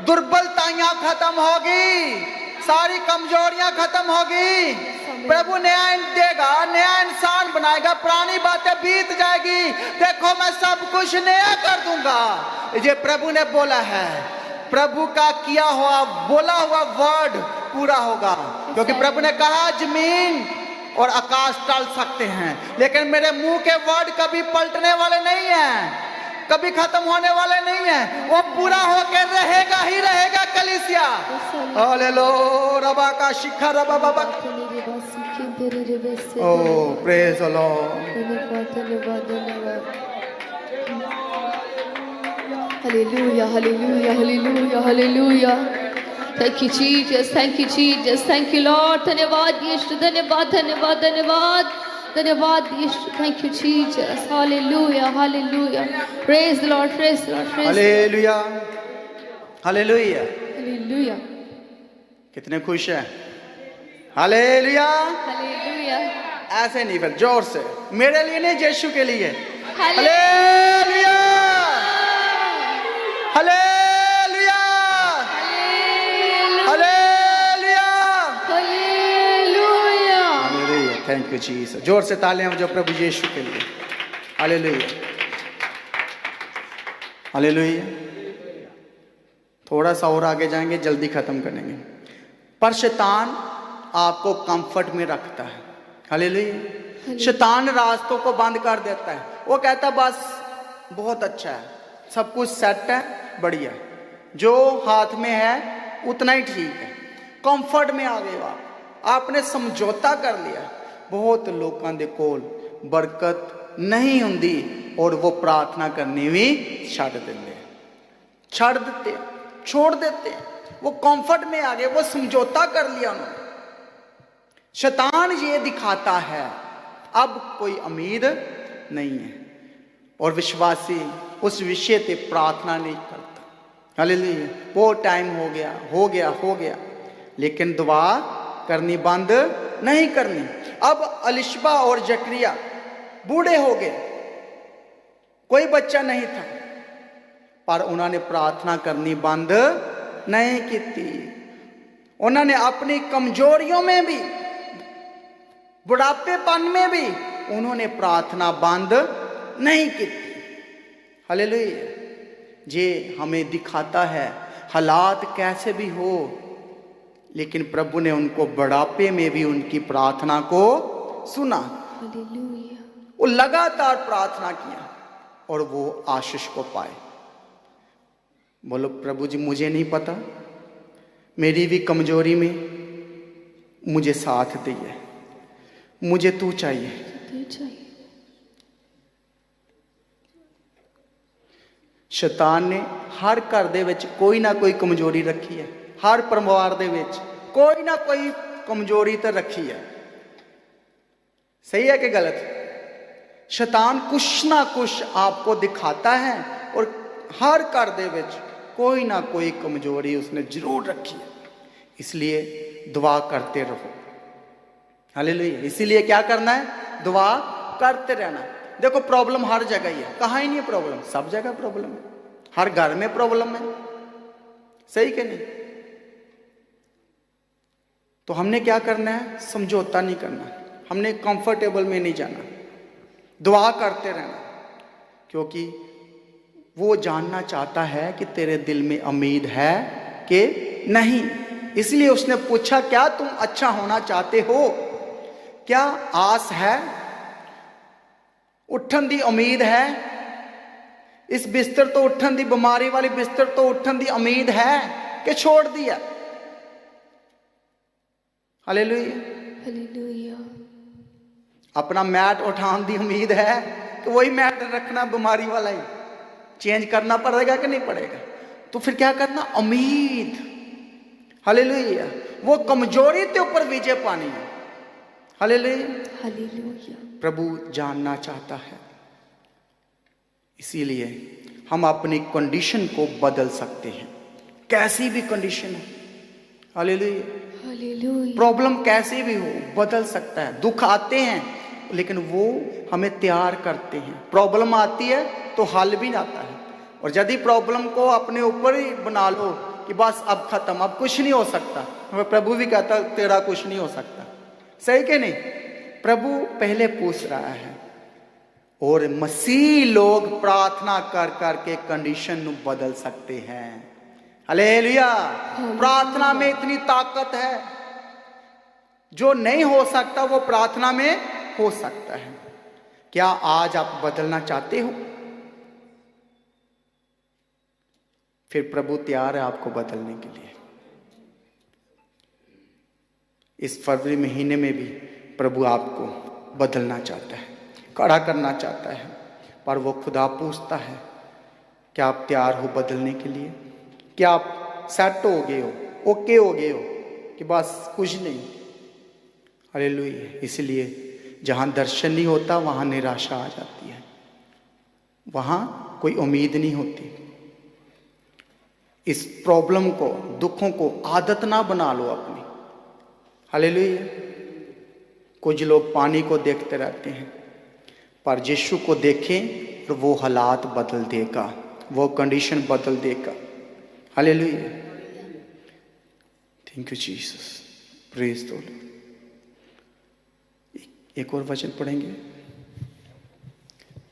दुर्बलताएं खत्म होगी, सारी कमजोरियां खत्म होगी। प्रभु नया देगा, नया इंसान बनाएगा, पुरानी बातें बीत जाएगी। देखो मैं सब कुछ नया कर दूंगा, ये प्रभु ने बोला है। प्रभु का किया हुआ बोला हुआ वर्ड पूरा होगा, क्योंकि प्रभु ने कहा जमीन और आकाश टल सकते हैं, लेकिन मेरे मुंह के वर्ड कभी पलटने वाले नहीं हैं, कभी खत्म होने वाले नहीं हैं, वो पूरा होकर रहेगा ही रहेगा कलीसिया। हालेलुया, रबा का शिखर रबा बाबा। ओ प्रेज द लॉर्ड, धन्यवाद धन्यवाद धन्यवाद। Hallelujah hallelujah hallelujah hallelujah. Thank you Jesus, thank you Jesus, thank you Lord. धन्यवाद यीशु, धन्यवाद धन्यवाद धन्यवाद धन्यवाद यीशु, thank you Jesus. Hallelujah hallelujah, praise the Lord, praise the Lord, hallelujah hallelujah. Hallelujah, कितने खुश हैं? हालेलुया। हालेलुया, ऐसे नहीं, फिर जोर से, मेरे लिए नहीं, यीशु के लिए। Hallelujah, hallelujah, hallelujah, hallelujah, hallelujah. Hallelujah. Thank you Jesus. जोर से तालियां जो प्रभु यीशु के लिए। Hallelujah, hallelujah. थोड़ा सा और आगे जाएंगे, जल्दी खत्म करेंगे। पर शैतान आपको कंफर्ट में रखता है। हालेलुया। शैतान रास्तों को बंद कर देता है। वो कहता है बस बहुत अच्छा है, सब कुछ सेट है, बढ़िया, जो हाथ में है उतना ही ठीक है। कंफर्ट में आ गए आप, आपने समझौता कर लिया। बहुत लोगों के कोल बरकत नहीं हुंदी और वो प्रार्थना करनी भी छोड़ देते हैं। वो कंफर्ट में आ गए, वो समझौता कर लिया उन्होंने। शैतान ये दिखाता है अब कोई उम्मीद नहीं है, और विश्वासी उस विषय पे प्रार्थना नहीं करता। हालेलुया। वो टाइम हो गया, लेकिन दुआ करनी बंद नहीं करनी। अब अलिशबा और जकरिया बूढ़े हो गए, कोई बच्चा नहीं था, पर उन्होंने प्रार्थना करनी बंद नहीं की थी। उन्होंने अपनी कमजोरियों में भी, बुढ़ापेपन में भी उन्होंने प्रार्थना बंद नहीं की थी। हालेलुया। ये हमें दिखाता है हालात कैसे भी हो, लेकिन प्रभु ने उनको बुढ़ापे में भी उनकी प्रार्थना को सुना। हालेलुया। वो लगातार प्रार्थना किया और वो आशीष को पाए। बोलो प्रभु जी, मुझे नहीं पता, मेरी भी कमजोरी में मुझे साथ दिए, मुझे तू चाहिए। शैतान ने हर घर दे विच कोई ना कोई कमजोरी रखी है, हर परिवार दे विच कोई ना कोई कमजोरी तो रखी है। सही है कि गलत? शैतान कुछ ना कुछ आपको दिखाता है, और हर घर दे विच कोई ना कोई कमजोरी उसने जरूर रखी है। इसलिए दुआ करते रहो। हालेलुया। इसीलिए क्या करना है? दुआ करते रहना। देखो प्रॉब्लम हर जगह ही है, कहाँ ही नहीं है प्रॉब्लम, सब जगह प्रॉब्लम है, हर घर में प्रॉब्लम है। सही कि नहीं? तो हमने क्या करना है? समझौता नहीं करना, हमने कंफर्टेबल में नहीं जाना, दुआ करते रहना, क्योंकि वो जानना चाहता है कि तेरे दिल में उम्मीद है कि नहीं। इसलिए उसने पूछा, क्या तुम अच्छा होना चाहते हो? क्या आस है? उठन दी उम्मीद है? इस बिस्तर तो उठन दी, बीमारी वाली बिस्तर तो उठन दी उम्मीद है कि छोड़ दिया? हालेलुया। हालेलुया। अपना मैट उठाने की उम्मीद है कि वही मैट रखना बीमारी वाला ही, चेंज करना पड़ेगा कि नहीं पड़ेगा? तो फिर क्या करना? उम्मीद। हालेलुया। वो कमजोरी के ऊपर विजय पानी है। हालेलुया। हालेलुया। प्रभु जानना चाहता है, इसीलिए हम अपनी कंडीशन को बदल सकते हैं, कैसी भी कंडीशन हो। हालेलुया। हालेलुया। प्रॉब्लम कैसी भी हो बदल सकता है। दुख आते हैं लेकिन वो हमें तैयार करते हैं। प्रॉब्लम आती है तो हल भी आता है, और यदि प्रॉब्लम को अपने ऊपर ही बना लो कि बस अब खत्म, अब कुछ नहीं हो सकता, हमें प्रभु भी कहता तेरा कुछ नहीं हो सकता। सही कि नहीं? प्रभु पहले पूछ रहा है, और मसीह लोग प्रार्थना कर करके कंडीशन बदल सकते हैं। हालेलुया। प्रार्थना में इतनी ताकत है, जो नहीं हो सकता वो प्रार्थना में हो सकता है। क्या आज आप बदलना चाहते हो? फिर प्रभु तैयार है आपको बदलने के लिए। इस फरवरी महीने में भी प्रभु आपको बदलना चाहता है, खड़ा करना चाहता है, पर वो खुदा पूछता है, क्या आप तैयार हो बदलने के लिए? क्या आप सेट हो गए हो, ओके हो गए हो कि बस कुछ नहीं? हालेलुया। इसलिए जहाँ दर्शन नहीं होता वहाँ निराशा आ जाती है, वहाँ कोई उम्मीद नहीं होती। इस प्रॉब्लम को, दुखों को आदत ना बना लो अपनी। हालेलुया। कुछ लोग पानी को देखते रहते हैं, पर यीशु को देखें और वो हालात बदल देगा, वो कंडीशन बदल देगा। Hallelujah. Thank you Jesus, praise the Lord. एक और वचन पढ़ेंगे।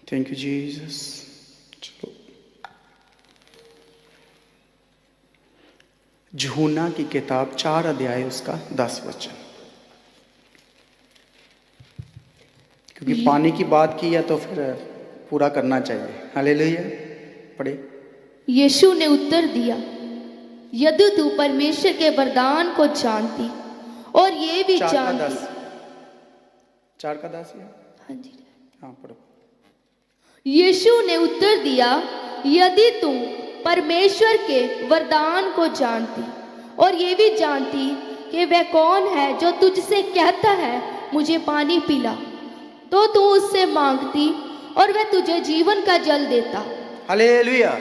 Thank you Jesus. चलो, यूहन्ना की किताब 4 अध्याय उसका 10 वचन। क्योंकि पानी की बात की है तो फिर पूरा करना चाहिए। हालेलुया। पढ़े। यीशु ने उत्तर दिया, यदि तू परमेश्वर के वरदान को जानती और ये भी 4 का जानती। 10, 4 का 10 है। हाँ जी। हाँ पढ़ो। यीशु ने उत्तर दिया, यदि तू परमेश्वर के वरदान को जानती और ये भी जानती कि वह कौन है जो तुझसे कहता है मुझे पानी पिला, तो तू उससे मांगती और वह तुझे जीवन का जल देता। हालेलुया।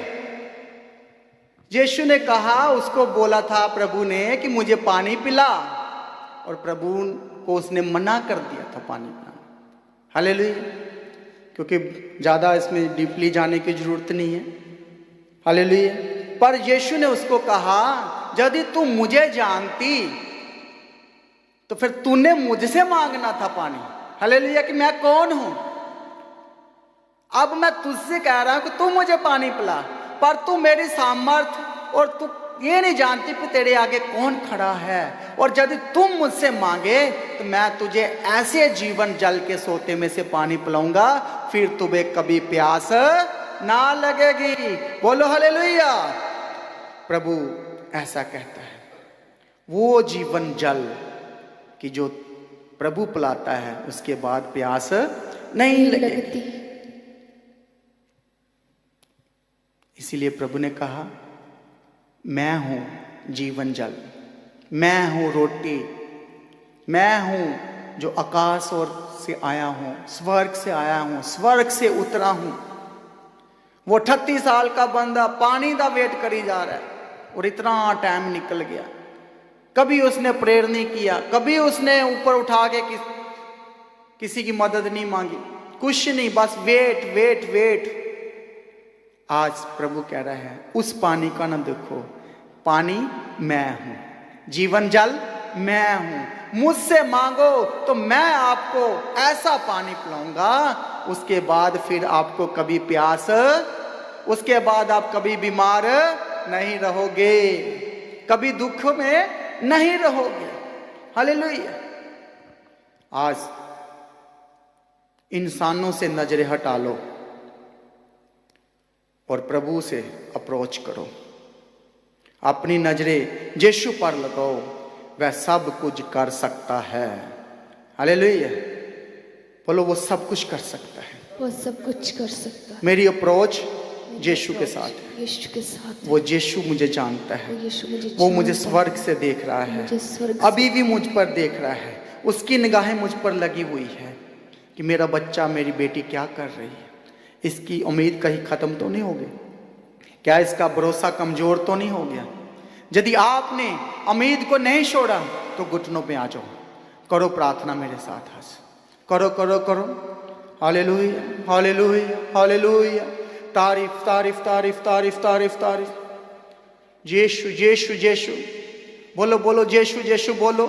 यीशु ने कहा, उसको बोला था प्रभु ने कि मुझे पानी पिला, और प्रभु को उसने मना कर दिया था पानी पिलाना। हालेलुया। क्योंकि ज़्यादा इसमें डीपली जाने की जरूरत नहीं है। हालेलुया। पर यीशु ने उसको कहा, यदि तू मुझे जानती तो फिर तूने मुझसे मांगना था पानी। हालेलुया। कि मैं कौन हूं। अब मैं तुझसे कह रहा हूं कि तू मुझे पानी पिला, पर तू मेरी सामर्थ और तू ये नहीं जानती कि तेरे आगे कौन खड़ा है। और यदि तुम मुझसे मांगे तो मैं तुझे ऐसे जीवन जल के सोते में से पानी पिलाऊंगा, फिर तुम्हें कभी प्यास ना लगेगी। बोलो हालेलुया। प्रभु ऐसा कहता है, वो जीवन जल कि जो प्रभु पिलाता है उसके बाद प्यास नहीं लगती। इसीलिए प्रभु ने कहा, मैं हूं जीवन जल, मैं हूं रोटी, मैं हूं जो आकाश और से आया हूं, स्वर्ग से आया हूं, स्वर्ग से उतरा हूं। वो 38 साल का बंदा पानी का वेट करी जा रहा है और इतना टाइम निकल गया। कभी उसने प्रेयर नहीं किया, कभी उसने ऊपर उठा के किसी की मदद नहीं मांगी, कुछ नहीं, बस वेट वेट वेट। आज प्रभु कह रहा है, उस पानी का ना देखो, पानी मैं हूं, जीवन जल मैं हूं। मुझसे मांगो तो मैं आपको ऐसा पानी पिलाऊंगा, उसके बाद फिर आपको कभी प्यास, उसके बाद आप कभी बीमार नहीं रहोगे, कभी दुख में नहीं रहोगे। हालेलुया। आज इंसानों से नजरें हटा लो और प्रभु से अप्रोच करो। अपनी नजरें यीशु पर लगाओ, वह सब कुछ कर सकता है। हालेलुया। बोलो, वो सब कुछ कर सकता है, वो सब कुछ कर सकता है। मेरी अप्रोच यीशु के साथ है। यीशु के साथ वो यीशु मुझे जानता है, वो मुझे स्वर्ग से देख रहा है, अभी भी मुझ पर देख रहा है। उसकी निगाहें मुझ पर लगी हुई है कि मेरा बच्चा, मेरी बेटी क्या कर रही है। इसकी उम्मीद कहीं खत्म तो नहीं हो गई? क्या इसका भरोसा कमजोर तो नहीं हो गया? यदि आपने उम्मीद को नहीं छोड़ा तो घुटनों पे आ जाओ, करो प्रार्थना मेरे साथ। आज करो करो करो। Hallelujah hallelujah hallelujah. तारीफ तारीफ तारीफ तारीफ तारीफ तारीफ। यीशु यीशु यीशु। बोलो बोलो, यीशु यीशु बोलो।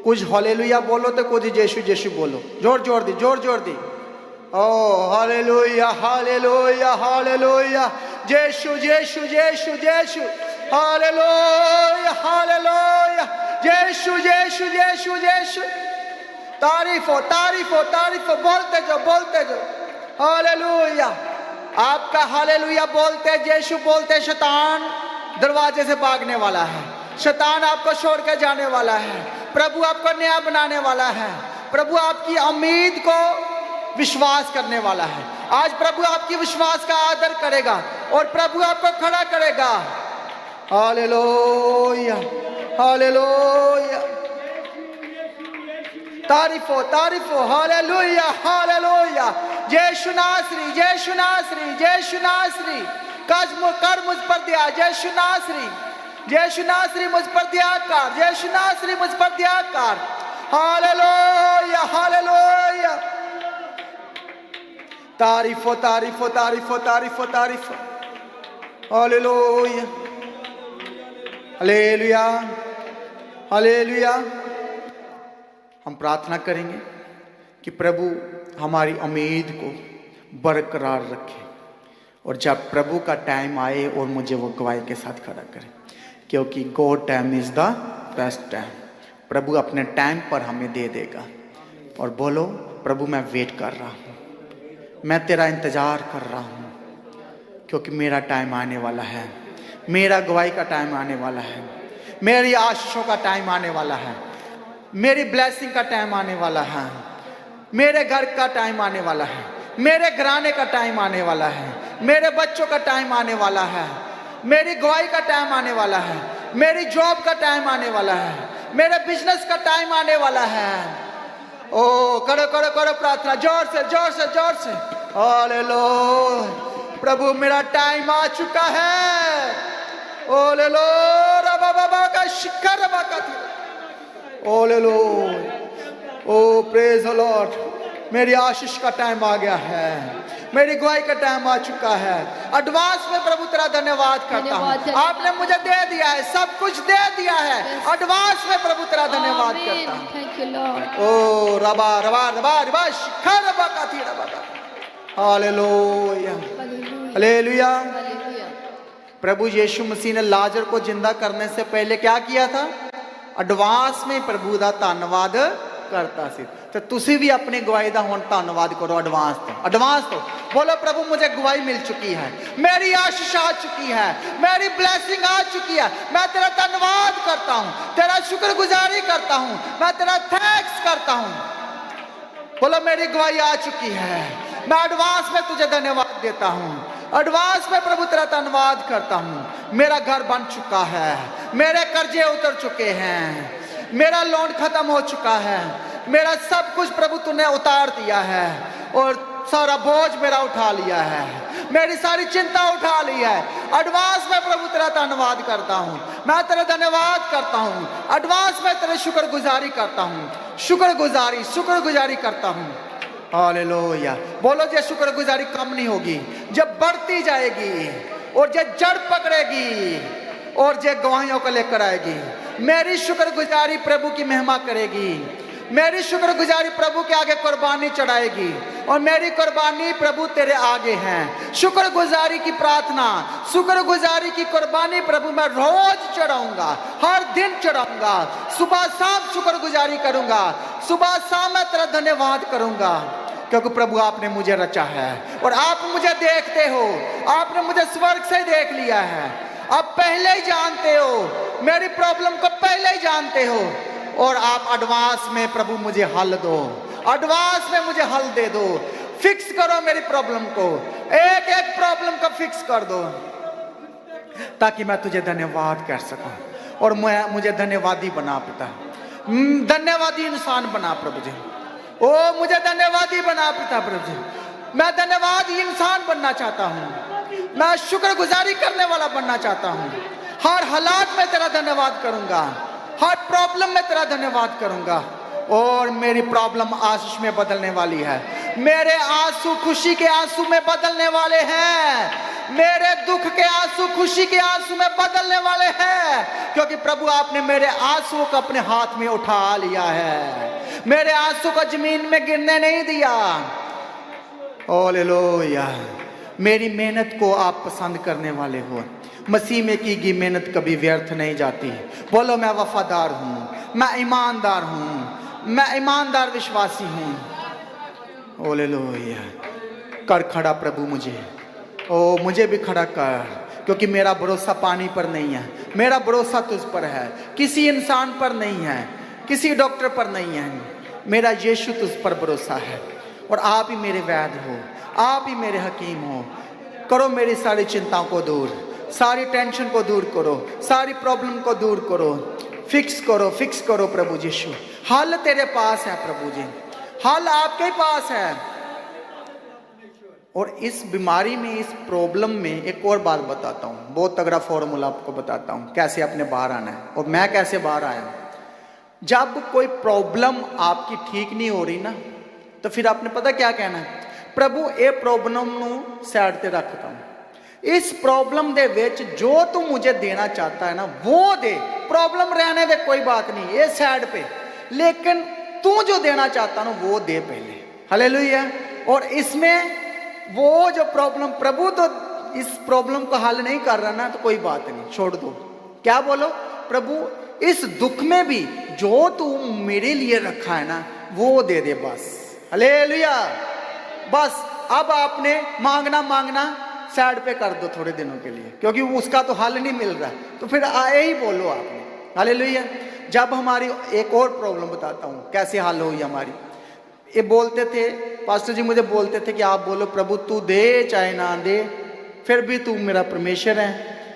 कुछ हालेलुया बोलो तो कुछ यीशु यीशु बोलो। जोर जोर दी, जोर जोर दी। ओ हालेलुया हालेलुया हालेलुया। यीशु यीशु यीशु यीशु। Hallelujah hallelujah. यीशु यीशु यीशु यीशु। तारीफ हो तारीफ हो तारीफ हो। बोलते जाओ बोलते जाओ। हालेलुया। आपका हालेलुया बोलते, यीशु बोलते, शैतान दरवाजे से भागने वाला है, शैतान आपको छोड़ कर जाने वाला है, प्रभु आपको नया बनाने वाला है, प्रभु आपकी उम्मीद को विश्वास करने वाला है। आज प्रभु आपकी विश्वास का आदर करेगा और प्रभु आपको खड़ा करेगा। Hallelujah hallelujah. तारीफ हो हालेलुया हालेलुया। यीशु नासरी यीशु नासरी यीशु नासरी। कर मुझ पर दया। यीशु नासरी मुझ पर दया कर। यीशु नासरी मुझ पर दया कर। Hallelujah hallelujah. तारीफ हो तारीफ हो तारीफ हो तारीफ हो तारीफ हो। Hallelujah hallelujah hallelujah. हम प्रार्थना करेंगे कि प्रभु हमारी उम्मीद को बरकरार रखे और जब प्रभु का टाइम आए और मुझे वो गवाही के साथ खड़ा करे, क्योंकि God time is the best time. प्रभु अपने टाइम पर हमें दे देगा। और बोलो, प्रभु मैं वेट कर रहा हूँ, मैं तेरा इंतजार कर रहा हूँ, क्योंकि मेरा टाइम आने वाला है, मेरा गवाही का टाइम आने वाला है, मेरी आशीषों का टाइम आने वाला है, मेरी ब्लेसिंग का टाइम आने वाला है, मेरे घर का टाइम आने वाला है, मेरे घराने का टाइम आने वाला है, मेरे बच्चों का टाइम आने वाला है, मेरी गवाही का टाइम आने वाला है, मेरी जॉब का टाइम आने वाला है, मेरे बिजनेस का टाइम आने वाला है। ओ करो करो करो प्रार्थना, जोर से जोर से जोर से। हालेलुया। प्रभु मेरा टाइम आ चुका है। ओलेलो रबा बाबा का शिखर रबा का थी। ओलेलो ओ प्रेज द लॉर्ड। मेरी आशीष का टाइम आ गया है, मेरी गवाही का टाइम आ चुका है। एडवांस में प्रभु तेरा धन्यवाद करता हूँ। आपने मुझे दे दिया है, सब कुछ दे दिया है। एडवांस में प्रभु तेरा धन्यवाद करता हूँ। Thank you Lord. ओ रबा रबा रबा रबा शिखर रबा का थी रबा का। Hallelujah hallelujah. प्रभु यीशु मसीह ने लाजर को जिंदा करने से पहले क्या किया था? एडवांस में प्रभु दा धन्यवाद करता सी। तो तुसी भी अपनी गवाही दा हुण धन्यवाद करो। एडवांस तो बोलो, प्रभु मुझे गवाही मिल चुकी है, मेरी आशीष आ चुकी है, मेरी ब्लेसिंग आ चुकी है। मैं तेरा धन्यवाद करता हूँ, तेरा शुक्रगुजारी करता हूँ, मैं तेरा थैंक्स करता हूँ। बोलो मेरी गवाही आ चुकी है, मैं एडवांस में तुझे धन्यवाद देता हूँ, एडवांस में प्रभु तेरा धन्यवाद करता हूँ। मेरा घर बन चुका है, मेरे कर्जे उतर चुके हैं, मेरा लोन खत्म हो चुका है, मेरा सब कुछ प्रभु तूने उतार दिया है और सारा बोझ मेरा उठा लिया है, मेरी सारी चिंता उठा ली है। एडवांस में प्रभु तेरा धन्यवाद करता हूँ, मैं तेरा धन्यवाद करता हूँ। एडवांस में तेरे शुक्रगुजारी करता हूँ, शुक्रगुजारी करता हूँ। हालेलुया। बोलो, जब शुक्रगुजारी कम नहीं होगी, जब बढ़ती जाएगी और जब जड़ पकड़ेगी और जब गवाहियों को लेकर आएगी। मेरी शुक्रगुजारी प्रभु की महिमा करेगी, मेरी शुक्रगुजारी प्रभु के आगे कुर्बानी चढ़ाएगी और मेरी कुर्बानी प्रभु तेरे आगे है। शुक्रगुजारी की प्रार्थना, शुक्रगुजारी की कुर्बानी प्रभु मैं रोज चढ़ाऊंगा, हर दिन चढ़ाऊंगा। सुबह शाम शुक्रगुजारी करूंगा, सुबह शाम मैं तेरा धन्यवाद करूंगा, क्योंकि प्रभु आपने मुझे रचा है और आप मुझे देखते हो। आपने मुझे स्वर्ग से देख लिया है, आप पहले ही जानते हो, मेरी प्रॉब्लम को पहले ही जानते हो और आप एडवांस में प्रभु मुझे हल दो, एडवांस में मुझे हल दे दो। फिक्स करो मेरी प्रॉब्लम को, एक एक प्रॉब्लम को फिक्स कर दो, ताकि मैं तुझे धन्यवाद कर सकूं और मुझे धन्यवादी बना पिता, धन्यवादी इंसान बना प्रभु जी। ओ मुझे धन्यवादी बना पिता प्रभु जी। मैं धन्यवादी इंसान बनना चाहता हूँ, मैं शुक्रगुजारी करने वाला बनना चाहता हूँ। हर हालात में तेरा धन्यवाद करूंगा, हर प्रॉब्लम में तेरा धन्यवाद करूंगा और मेरी प्रॉब्लम आशीष में बदलने वाली है। मेरे आंसू खुशी के आंसू में बदलने वाले हैं, मेरे दुख के आंसू खुशी के आंसू में बदलने वाले हैं, क्योंकि प्रभु आपने मेरे आंसुओं को अपने हाथ में उठा लिया है, मेरे आंसू को जमीन में गिरने नहीं दिया। हालेलुया। मेरी मेहनत को आप पसंद करने वाले हो। मसीह में की गई मेहनत कभी व्यर्थ नहीं जाती। बोलो, मैं वफादार हूँ, मैं ईमानदार हूँ, मैं ईमानदार विश्वासी हूँ। हालेलुया। कर खड़ा प्रभु मुझे, ओ मुझे भी खड़ा कर, क्योंकि मेरा भरोसा पानी पर नहीं है, मेरा भरोसा तुझ पर है, किसी इंसान पर नहीं है, किसी डॉक्टर पर नहीं है। मेरा यीशु तुझ पर भरोसा है और आप ही मेरे वैद्य हो, आप ही मेरे हकीम हो। करो मेरी सारी चिंताओं को दूर, सारी टेंशन को दूर करो, सारी प्रॉब्लम को दूर करो, फिक्स करो प्रभु यीशु। हल तेरे पास है प्रभु जी, हल आपके पास है। और इस बीमारी में, इस प्रॉब्लम में एक और बात बताता हूँ, बहुत तगड़ा फॉर्मूला आपको बताता हूँ कैसे अपने बाहर आना है, और मैं कैसे बाहर आया हूँ। जब कोई प्रॉब्लम आपकी ठीक नहीं हो रही ना, तो फिर आपने पता क्या कहना है, प्रभु ये प्रॉब्लम नू साइड ते रखता हूँ, इस प्रॉब्लम दे विच जो तू मुझे देना चाहता है ना वो दे, प्रॉब्लम रहने दे कोई बात नहीं, ये साइड पे, लेकिन तू जो देना चाहता ना वो दे पहले। हालेलुया। और इसमें वो जो प्रॉब्लम, प्रभु तो इस प्रॉब्लम को हल नहीं कर रहा ना, तो कोई बात नहीं, छोड़ दो। क्या बोलो, प्रभु इस दुख में भी जो तू मेरे लिए रखा है ना वो दे दे बस। हालेलुया। बस अब आपने मांगना साइड पे कर दो थोड़े दिनों के लिए, क्योंकि उसका तो हल नहीं मिल रहा, तो फिर आए ही बोलो आपने। हालेलुया। जब हमारी एक और प्रॉब्लम बताता हूँ कैसे हल हुई हमारी। ये बोलते थे पास्टर जी, मुझे बोलते थे कि आप बोलो प्रभु तू दे चाहे ना दे, फिर भी तू मेरा परमेश्वर है,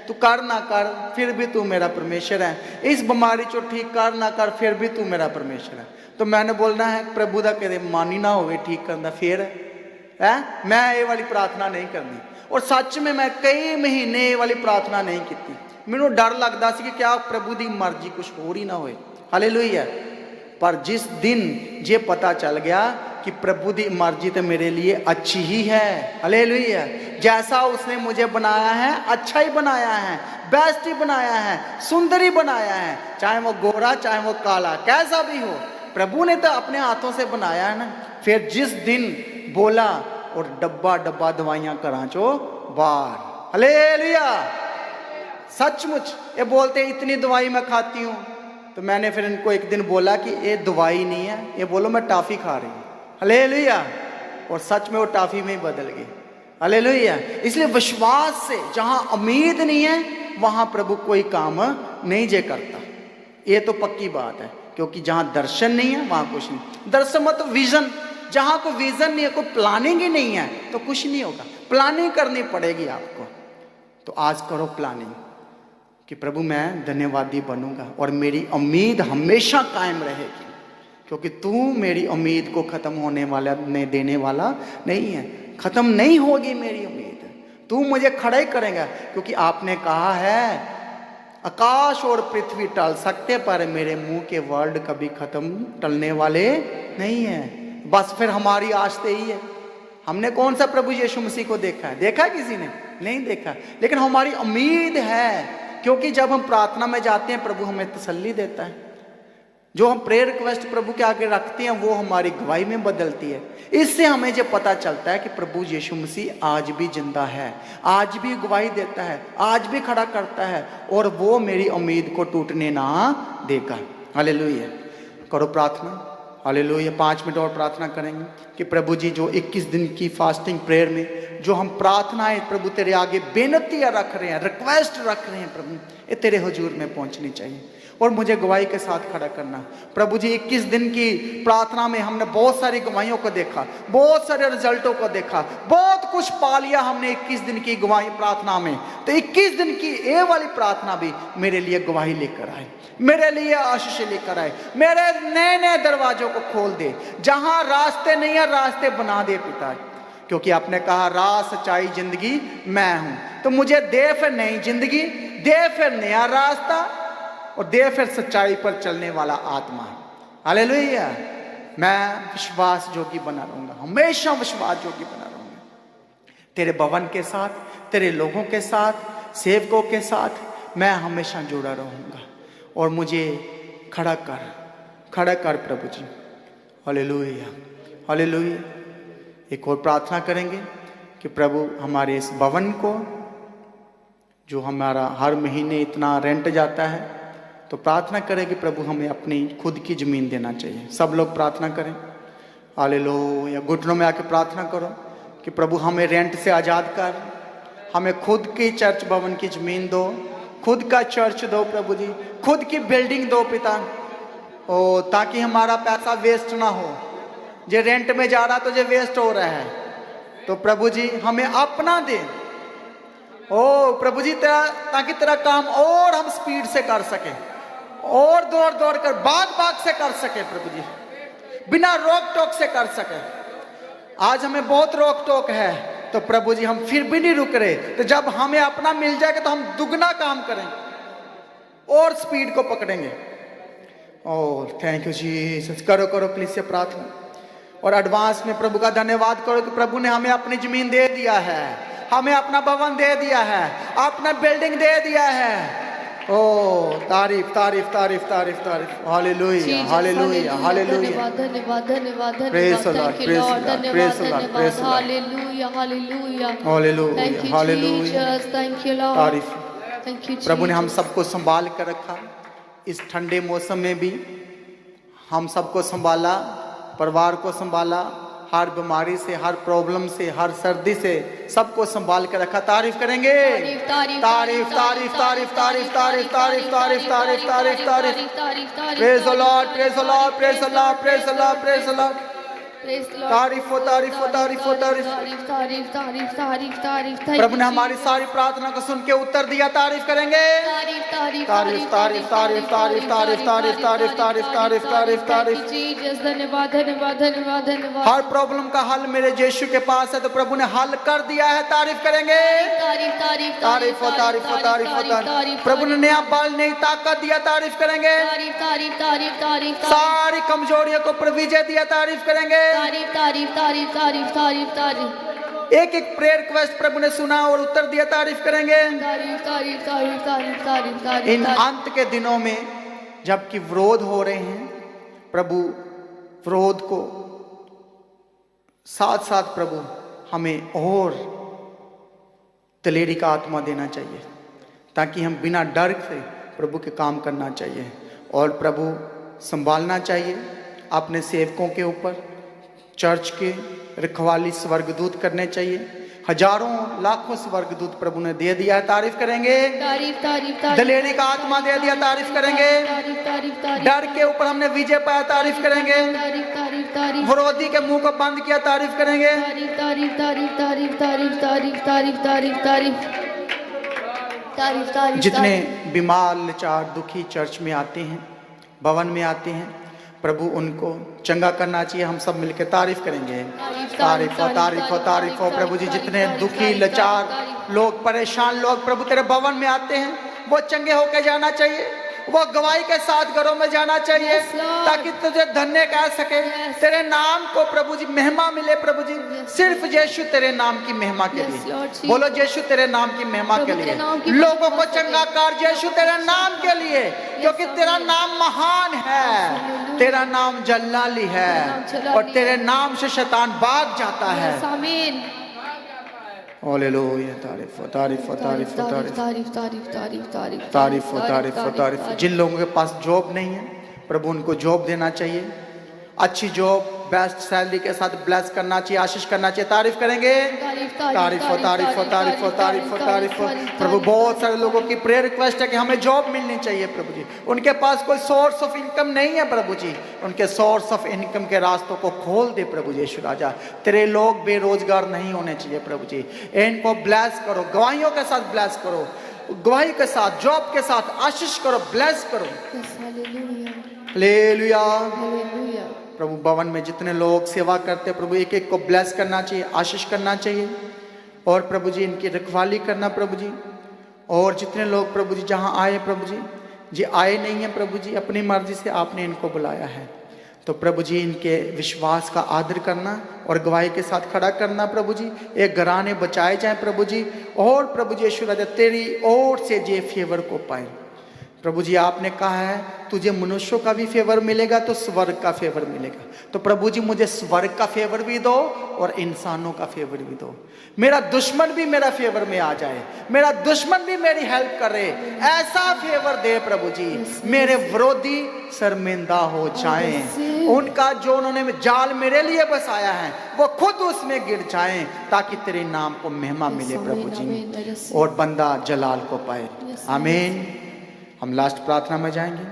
तू कर ना कर फिर भी तू मेरा परमेश्वर है, इस बीमारी चो ठीक कर ना कर फिर भी तू मेरा परमेश्वर है। तो मैंने बोलना है प्रभु का कदे मानी ना होवे ठीक करना, फिर है मैं ये वाली प्रार्थना नहीं करनी। और सच में मैं कई महीने ये वाली प्रार्थना नहीं की, मैनू डर लगता सी कि क्या प्रभु की मर्जी कुछ हो ही ना होए। हालेलुया। पर जिस दिन ये पता चल गया कि प्रभु की मर्जी तो मेरे लिए अच्छी ही है, हालेलुया, जैसा उसने मुझे बनाया है अच्छा ही बनाया है, बेस्ट ही बनाया है, सुंदर ही बनाया है, चाहे वो गोरा चाहे वो काला कैसा भी हो, प्रभु ने तो अपने हाथों से बनाया है ना। फिर जिस दिन बोला और डब्बा डब्बा दवाइयां करा चो बाहर, हालेलुया। सचमुच ये बोलते इतनी दवाई मैं खाती हूँ, तो मैंने फिर इनको एक दिन बोला कि ये दवाई नहीं है, ये बोलो मैं टाफी खा रही हूँ। हालेलुया। और सच में वो टाफी में ही बदल गई। हालेलुया। इसलिए विश्वास से, जहां उम्मीद नहीं है वहां प्रभु कोई काम नहीं जे करता, ये तो पक्की बात है, क्योंकि जहां दर्शन नहीं है वहां कुछ नहीं। दर्शन मतलब विजन, जहां कोई विजन नहीं है, कोई प्लानिंग ही नहीं है तो कुछ नहीं होगा। प्लानिंग करनी पड़ेगी आपको, तो आज करो प्लानिंग कि प्रभु मैं धन्यवादी बनूंगा और मेरी उम्मीद हमेशा कायम रहेगी, क्योंकि तू मेरी उम्मीद को ख़त्म होने वाला नहीं, देने वाला नहीं है, ख़त्म नहीं होगी मेरी उम्मीद, तू मुझे खड़ा ही करेगा, क्योंकि आपने कहा है आकाश और पृथ्वी टल सकते पर मेरे मुंह के वर्ड कभी ख़त्म टलने वाले नहीं है। बस फिर हमारी आश तो यही है। हमने कौन सा प्रभु यीशु मसीह को देखा है? देखा किसी ने? नहीं देखा, लेकिन हमारी उम्मीद है, क्योंकि जब हम प्रार्थना में जाते हैं प्रभु हमें तसल्ली देता है। जो हम प्रेयर रिक्वेस्ट प्रभु के आगे रखते हैं वो हमारी गवाही में बदलती है। इससे हमें जो पता चलता है कि प्रभु यीशु मसीह आज भी जिंदा है, आज भी गवाही देता है, आज भी खड़ा करता है, और वो मेरी उम्मीद को टूटने ना देगा। हालेलुया। करो प्रार्थना। हालेलुया। 5 मिनट और प्रार्थना करेंगे कि प्रभु जी जो 21 दिन की फास्टिंग प्रेयर में जो हम प्रार्थनाएं प्रभु तेरे आगे बेनतियां रख रहे हैं, रिक्वेस्ट रख रहे हैं, प्रभु ये तेरे हुजूर में पहुंचनी चाहिए और मुझे गवाही के साथ खड़ा करना। प्रभु जी 21 दिन की प्रार्थना में हमने बहुत सारी गवाहियों को देखा, बहुत सारे रिजल्टों को देखा, बहुत कुछ पा लिया हमने 21 दिन की गवाही प्रार्थना में। तो 21 दिन की ये वाली प्रार्थना भी मेरे लिए गवाही लेकर आए, मेरे लिए आशीष लेकर आए, मेरे नए नए दरवाजों को खोल दे, जहां रास्ते नहीं है रास्ते बना दे पिता, क्योंकि आपने कहा राह सच्चाई जिंदगी मैं हूं। तो मुझे दे फिर नई जिंदगी, दे फिर नया रास्ता, और दे फिर सच्चाई पर चलने वाला आत्मा। हालेलुया। मैं विश्वास जोगी बना रहूंगा, हमेशा विश्वास जोगी बना रहूंगा तेरे भवन के साथ, तेरे लोगों के साथ, सेवकों के साथ मैं हमेशा जुड़ा रहूंगा, और मुझे खड़ा कर प्रभु जी। हालेलुया। हालेलुया। एक और प्रार्थना करेंगे कि प्रभु हमारे इस भवन को, जो हमारा हर महीने इतना रेंट जाता है, तो प्रार्थना करें कि प्रभु हमें अपनी खुद की ज़मीन देना चाहिए। सब लोग प्रार्थना करें। हालेलुया। घुटनों में आके प्रार्थना करो कि प्रभु हमें रेंट से आज़ाद कर, हमें खुद की चर्च भवन की ज़मीन दो, खुद का चर्च दो प्रभु जी, खुद की बिल्डिंग दो पिता, ओ ताकि हमारा पैसा वेस्ट ना हो। जो रेंट में जा रहा तो जो वेस्ट हो रहा है, तो प्रभु जी हमें अपना दे, ओ प्रभु जी तेरा, ताकि तेरा काम और हम स्पीड से कर सके, और दौड़ दौड़ कर भाग से कर सके प्रभु जी, बिना रोक टोक से कर सके। आज हमें बहुत रोक टोक है, तो प्रभु जी हम फिर भी नहीं रुक रहे, तो जब हमें अपना मिल जाएगा तो हम दुगना काम करेंगे और स्पीड को पकड़ेंगे। और थैंक यू जीसस। करो करो प्लीज से प्रार्थना, और एडवांस में प्रभु का धन्यवाद करो कि प्रभु ने हमें अपनी जमीन दे दिया है, हमें अपना भवन दे दिया है, अपना बिल्डिंग दे दिया है। ओ तारीफ तारीफ तारीफ तारीफ तारीफ। Hallelujah hallelujah hallelujah. धन्यवाद धन्यवाद Praise the धन्यवाद। Lord, Thank you praise the Lord, Lord, धन्यवाद praise the Lord, धन्यवाद। praise the Lord. Hallelujah hallelujah. Hallelujah Thank you hallelujah. Jesus, thank you Lord, तारीफ। thank you प्रभु ने हम Jesus। सबको संभाल कर रखा, इस ठंडे मौसम में भी हम सबको संभाला, परिवार को संभाला, हर बीमारी से, हर प्रॉब्लम से, हर सर्दी से सबको संभाल कर रखा। तारीफ करेंगे। तारीफ तारीफ तारीफ तारीफ तारीफ तारीफ तारीफ तारीफ तारीफ तारीफ। Praise the Lord, praise the Lord, praise the Lord, praise the Lord, praise the Lord. तारीफ हो तारीफ हो तारीफ हो तारीफ। तारीफ तारीफ तारीफ तारीफ। प्रभु ने हमारी सारी प्रार्थना को सुन के उत्तर दिया। तारीफ करेंगे। तारीफ तारीफ तारीफ तारीफ तारीफ तारीफ तारीफ तारीफ तारीफ तारीफ तारीफ तारीफ तारीफ। जीसस धन्यवाद धन्यवाद धन्यवाद धन्यवाद। हर प्रॉब्लम का हल मेरे यीशु के पास है, तो प्रभु ने हल कर दिया है। तारीफ करेंगे। तारीफ तारीफ तारीफ हो तारीफ हो तारीफ हो तारीफ। प्रभु ने नया बल, नई ताकत दिया। तारीफ करेंगे। तारीफ तारीफ तारीफ तारीफ। सारी कमजोरियों को प्रभु विजय दिया। तारीफ करेंगे। तारीफ तारीफ तारीफ तारीफ तारीफ तारीफ। एक एक प्रेयर रिक्वेस्ट प्रभु ने सुना और उत्तर दिया। तारीफ करेंगे। तारीफ तारीफ तारीफ तारीफ तारीफ तारीफ। इन अंत के दिनों में जबकि विरोध हो रहे हैं, प्रभु विरोध को साथ साथ प्रभु हमें और दलेरी का आत्मा देना चाहिए, ताकि हम बिना डर से प्रभु के काम करना चाहिए और प्रभु संभालना चाहिए अपने सेवकों के ऊपर। चर्च के रखवाली स्वर्गदूत करने चाहिए। हजारों लाखों स्वर्गदूत प्रभु ने दे दिया है। तारीफ करेंगे। तारीफ तारीफ तारीफ। दलेरी का आत्मा दे दिया। तारीफ करेंगे। तारीफ तारीफ तारीफ। डर के ऊपर हमने विजय पाया। तारीफ करेंगे। तारीफ तारीफ तारीफ। विरोधी के मुंह को बंद किया। तारीफ करेंगे। तारीफ तारीफ तारीफ तारीफ तारीफ तारीफ तारीफ तारीफ तारीफ तारीफ तारीफ। जितने बीमार, लाचार, दुखी चर्च में आते हैं, भवन में आते हैं, प्रभु उनको चंगा करना चाहिए। हम सब मिलकर तारीफ करेंगे। तारीफ हो तारीफ हो तारीफ हो। प्रभु जी जितने दुखी, लाचार लोग, परेशान लोग प्रभु तेरे भवन में आते हैं, वो चंगे होकर जाना चाहिए, वो गवाही के साथ घरों में जाना चाहिए, ताकि तुझे धन्य कह सके। तेरे नाम को प्रभु जी महिमा मिले। प्रभु जी सिर्फ यीशु तेरे नाम की महिमा के लिए। बोलो यीशु तेरे नाम की महिमा के लिए। लोगों को चंगा कर यीशु तेरे नाम के लिए, क्योंकि तेरा नाम महान है, तेरा नाम जलाली है और तेरे नाम से शैतान भाग जाता है। आमीन। हालेलुया। तारीफ हो तारीफ हो तारीफ हो तारीफ तारीफ तारीफ तारीफ तारीफ तारीफ हो तारीफ हो तारीफ। जिन लोगों के पास जॉब नहीं है, प्रभु उनको जॉब देना चाहिए। अच्छी जॉब, बेस्ट सैलरी के साथ ब्लेस करना चाहिए, आशीष करना चाहिए। तारीफ करेंगे। तारीफ हो तारीफ हो तारीफ हो तारीफ हो तारीफ हो। प्रभु बहुत सारे लोगों की प्रेयर रिक्वेस्ट है कि हमें जॉब मिलनी चाहिए। प्रभु जी उनके पास कोई सोर्स ऑफ इनकम नहीं है। प्रभु जी उनके सोर्स ऑफ इनकम के रास्तों को खोल दे। प्रभु जी यीशु राजा, तेरे लोग बेरोजगार नहीं होने चाहिए। प्रभु जी इनको ब्लेस करो, गवाहियों के साथ ब्लेस करो, गवाही के साथ, जॉब के साथ आशीष करो, ब्लेस करो। Hallelujah hallelujah. प्रभु भवन में जितने लोग सेवा करते हैं, प्रभु एक एक को ब्लेस करना चाहिए, आशीष करना चाहिए और प्रभु जी इनकी रखवाली करना। प्रभु जी और जितने लोग प्रभु जी जहाँ आए, प्रभु जी आए नहीं है, प्रभु जी अपनी मर्जी से आपने इनको बुलाया है, तो प्रभु जी इनके विश्वास का आदर करना और गवाही के साथ खड़ा करना। प्रभु जी एक घराने बचाए जाएं प्रभु जी, और प्रभु जी यीशु राजा तेरी ओर से जे फेवर को पाए। प्रभु जी आपने कहा है तुझे मनुष्यों का भी फेवर मिलेगा तो स्वर्ग का फेवर मिलेगा। तो प्रभु जी मुझे स्वर्ग का फेवर भी दो और इंसानों का फेवर भी दो। मेरा दुश्मन भी मेरा फेवर में आ जाए, मेरा दुश्मन भी मेरी हेल्प करे, ऐसा फेवर दे प्रभु जी। मेरे विरोधी शर्मिंदा हो जाएं, उनका जो उन्होंने जाल मेरे लिए बसाया है वो खुद उसमें गिर जाएं, ताकि तेरे नाम को महिमा मिले प्रभु जी और बंदा जलाल को पाए। आमीन। हम लास्ट प्रार्थना में जाएंगे।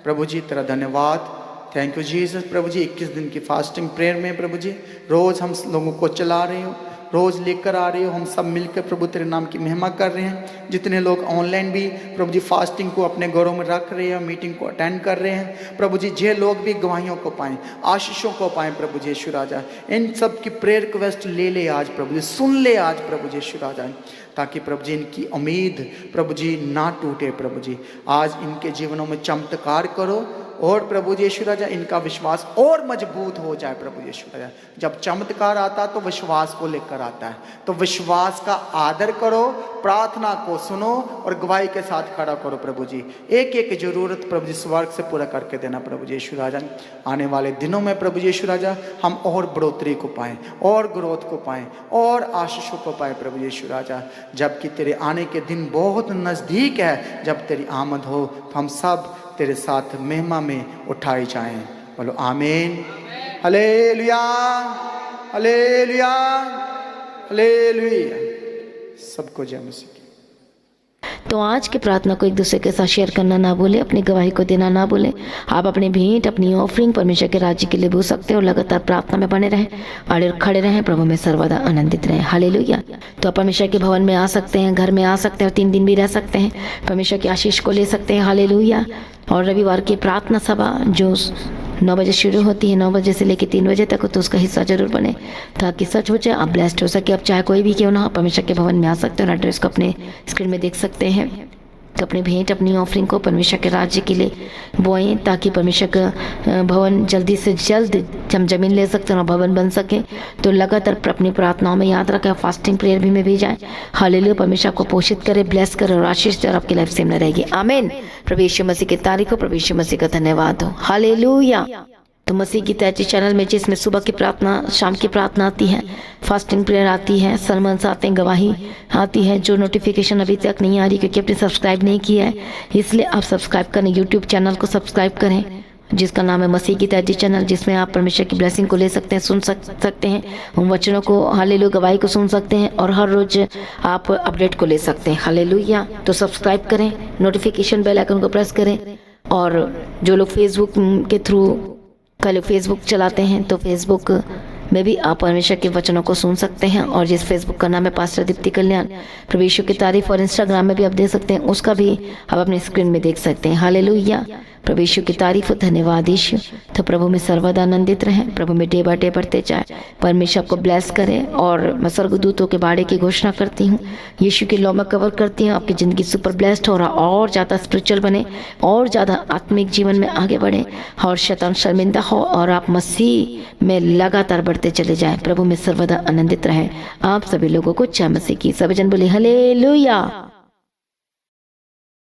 प्रभु जी तेरा धन्यवाद, थैंक यू जीसस। प्रभु जी 21 दिन की फास्टिंग प्रेयर में प्रभु जी रोज हम लोगों को चला रहे हो, रोज़ लेकर आ रहे हो। हम सब मिलकर प्रभु तेरे नाम की महिमा कर रहे हैं। जितने लोग ऑनलाइन भी प्रभु जी फास्टिंग को अपने घरों में रख रहे हैं, मीटिंग को अटेंड कर रहे हैं, प्रभु जी जे लोग भी गवाहियों को पाएँ, आशीषों को पाएँ प्रभु जी यीशु राजा, इन सब की प्रेयर रिक्वेस्ट ले आज प्रभु जी, सुन ले आज प्रभु जी यीशु राजा, ताकि प्रभु जी इनकी उम्मीद प्रभु जी ना टूटे। प्रभु जी आज इनके जीवनों में चमत्कार करो और प्रभु जी यीशु राजा इनका विश्वास और मजबूत हो जाए। प्रभु जी यीशु राजा जब चमत्कार आता तो विश्वास को लेकर आता है, तो विश्वास का आदर करो, प्रार्थना को सुनो और गवाही के साथ खड़ा करो। प्रभु जी एक एक जरूरत प्रभु जी स्वर्ग से पूरा करके देना। प्रभु जी यीशु राजा आने वाले दिनों में प्रभु जी यीशु राजा हम और बढ़ोतरी को पाएं और ग्रोथ को पाएं और आशीषों को पाएं। प्रभु जी यीशु राजा जबकि तेरे आने के दिन बहुत नज़दीक है, जब तेरी आमद हो तो हम सब तेरे साथ महिमा में उठाए जाएं। बोलो आमीन। Hallelujah, hallelujah, hallelujah. सबको जय मसीह की। तो आज की प्रार्थना को एक दूसरे के साथ शेयर करना ना भूले, अपनी गवाही को देना ना भूले। आप अपनी भेंट, अपनी ऑफरिंग परमेश्वर के राज्य के लिए भूल सकते हो। लगातार प्रार्थना में बने रहें, अड़े खड़े रहें, प्रभु में सर्वदा आनंदित रहें। हालेलुया। तो आप परमेश्वर के भवन में आ सकते हैं, घर में आ सकते हैं और 3 दिन भी रह सकते हैं, परमेश्वर की आशीष को ले सकते हैं। हालेलुया। और रविवार की प्रार्थना सभा जो 9 बजे शुरू होती है, 9 बजे से लेकर 3 बजे तक, तो उसका हिस्सा जरूर बने ताकि सच हो जाए, आप ब्लेस्ड हो सके। आप चाहे कोई भी क्यों ना हो, परमेश्वर के भवन में आ सकते हो और एड्रेस को अपने स्क्रीन में देख सकते हैं। तो अपनी भेंट, अपनी ऑफरिंग को परमेश्वर के राज्य के लिए बोएं ताकि परमेश्वर का भवन जल्दी से जल्द हम जमीन ले सकते हैं और भवन बन सके। तो लगातार अपनी प्रार्थनाओं में याद रखें, फास्टिंग प्रेयर भी में भी जाएं। हालेलुया। परमेश्वर को पोषित करे, ब्लेस करे और आशीष दे और आपकी लाइफ सेम रहेगी। आमीन। प्रभु यीशु मसीह की तारीफ हो, प्रभु यीशु मसीह का धन्यवाद हो। हालेलुया। तो मसीह की तैची चैनल में जिसमें सुबह की प्रार्थना, शाम की प्रार्थना आती है, फास्टिंग प्रेयर आती है, सरमन्स आते हैं, गवाही आती है। जो नोटिफिकेशन अभी तक नहीं आ रही क्योंकि आपने सब्सक्राइब नहीं किया है, इसलिए आप सब्सक्राइब करें, यूट्यूब चैनल को सब्सक्राइब करें जिसका नाम है मसीह की तैची चैनल, जिसमें आप परमेश्वर की ब्लेसिंग को ले सकते हैं, सुन सकते हैं, उन वचनों को, हालेलुया, गवाही को सुन सकते हैं और हर रोज आप अपडेट को ले सकते हैं। हालेलुया। तो सब्सक्राइब करें, नोटिफिकेशन बेल आइकन को प्रेस करें। और जो लोग फेसबुक के थ्रू कल फेसबुक चलाते हैं तो फेसबुक में भी आप परमेश्वर के वचनों को सुन सकते हैं। और जिस फेसबुक का नाम है पास्टर दीप्ति कल्याण, प्रभु यीशु की तारीफ, और इंस्टाग्राम में भी आप देख सकते हैं, उसका भी आप अपनी स्क्रीन में देख सकते हैं। हालेलुया। प्रभु यीशु की तारीफ, धन्यवाद यीशु। तो प्रभु में सर्वदा आनंदित रहें, प्रभु में डे बाय डे बढ़ते जाए, परमेश्वर को ब्लेस करें। और मैं स्वर्गदूतों के बाड़े की घोषणा करती हूँ, यीशु की लॉ में कवर करती हूँ, आपकी ज़िंदगी सुपर ब्लेस्ड हो रहा, और ज़्यादा स्पिरिचुअल बने, और ज़्यादा आत्मिक जीवन में आगे बढ़े, और शैतान शर्मिंदा हो, और आप मसीह में लगातार बढ़ते चले जाएं। प्रभु में सर्वदा आनंदित रहें। आप सभी लोगों को जय मसीह की। सभी जन बोले हालेलुया।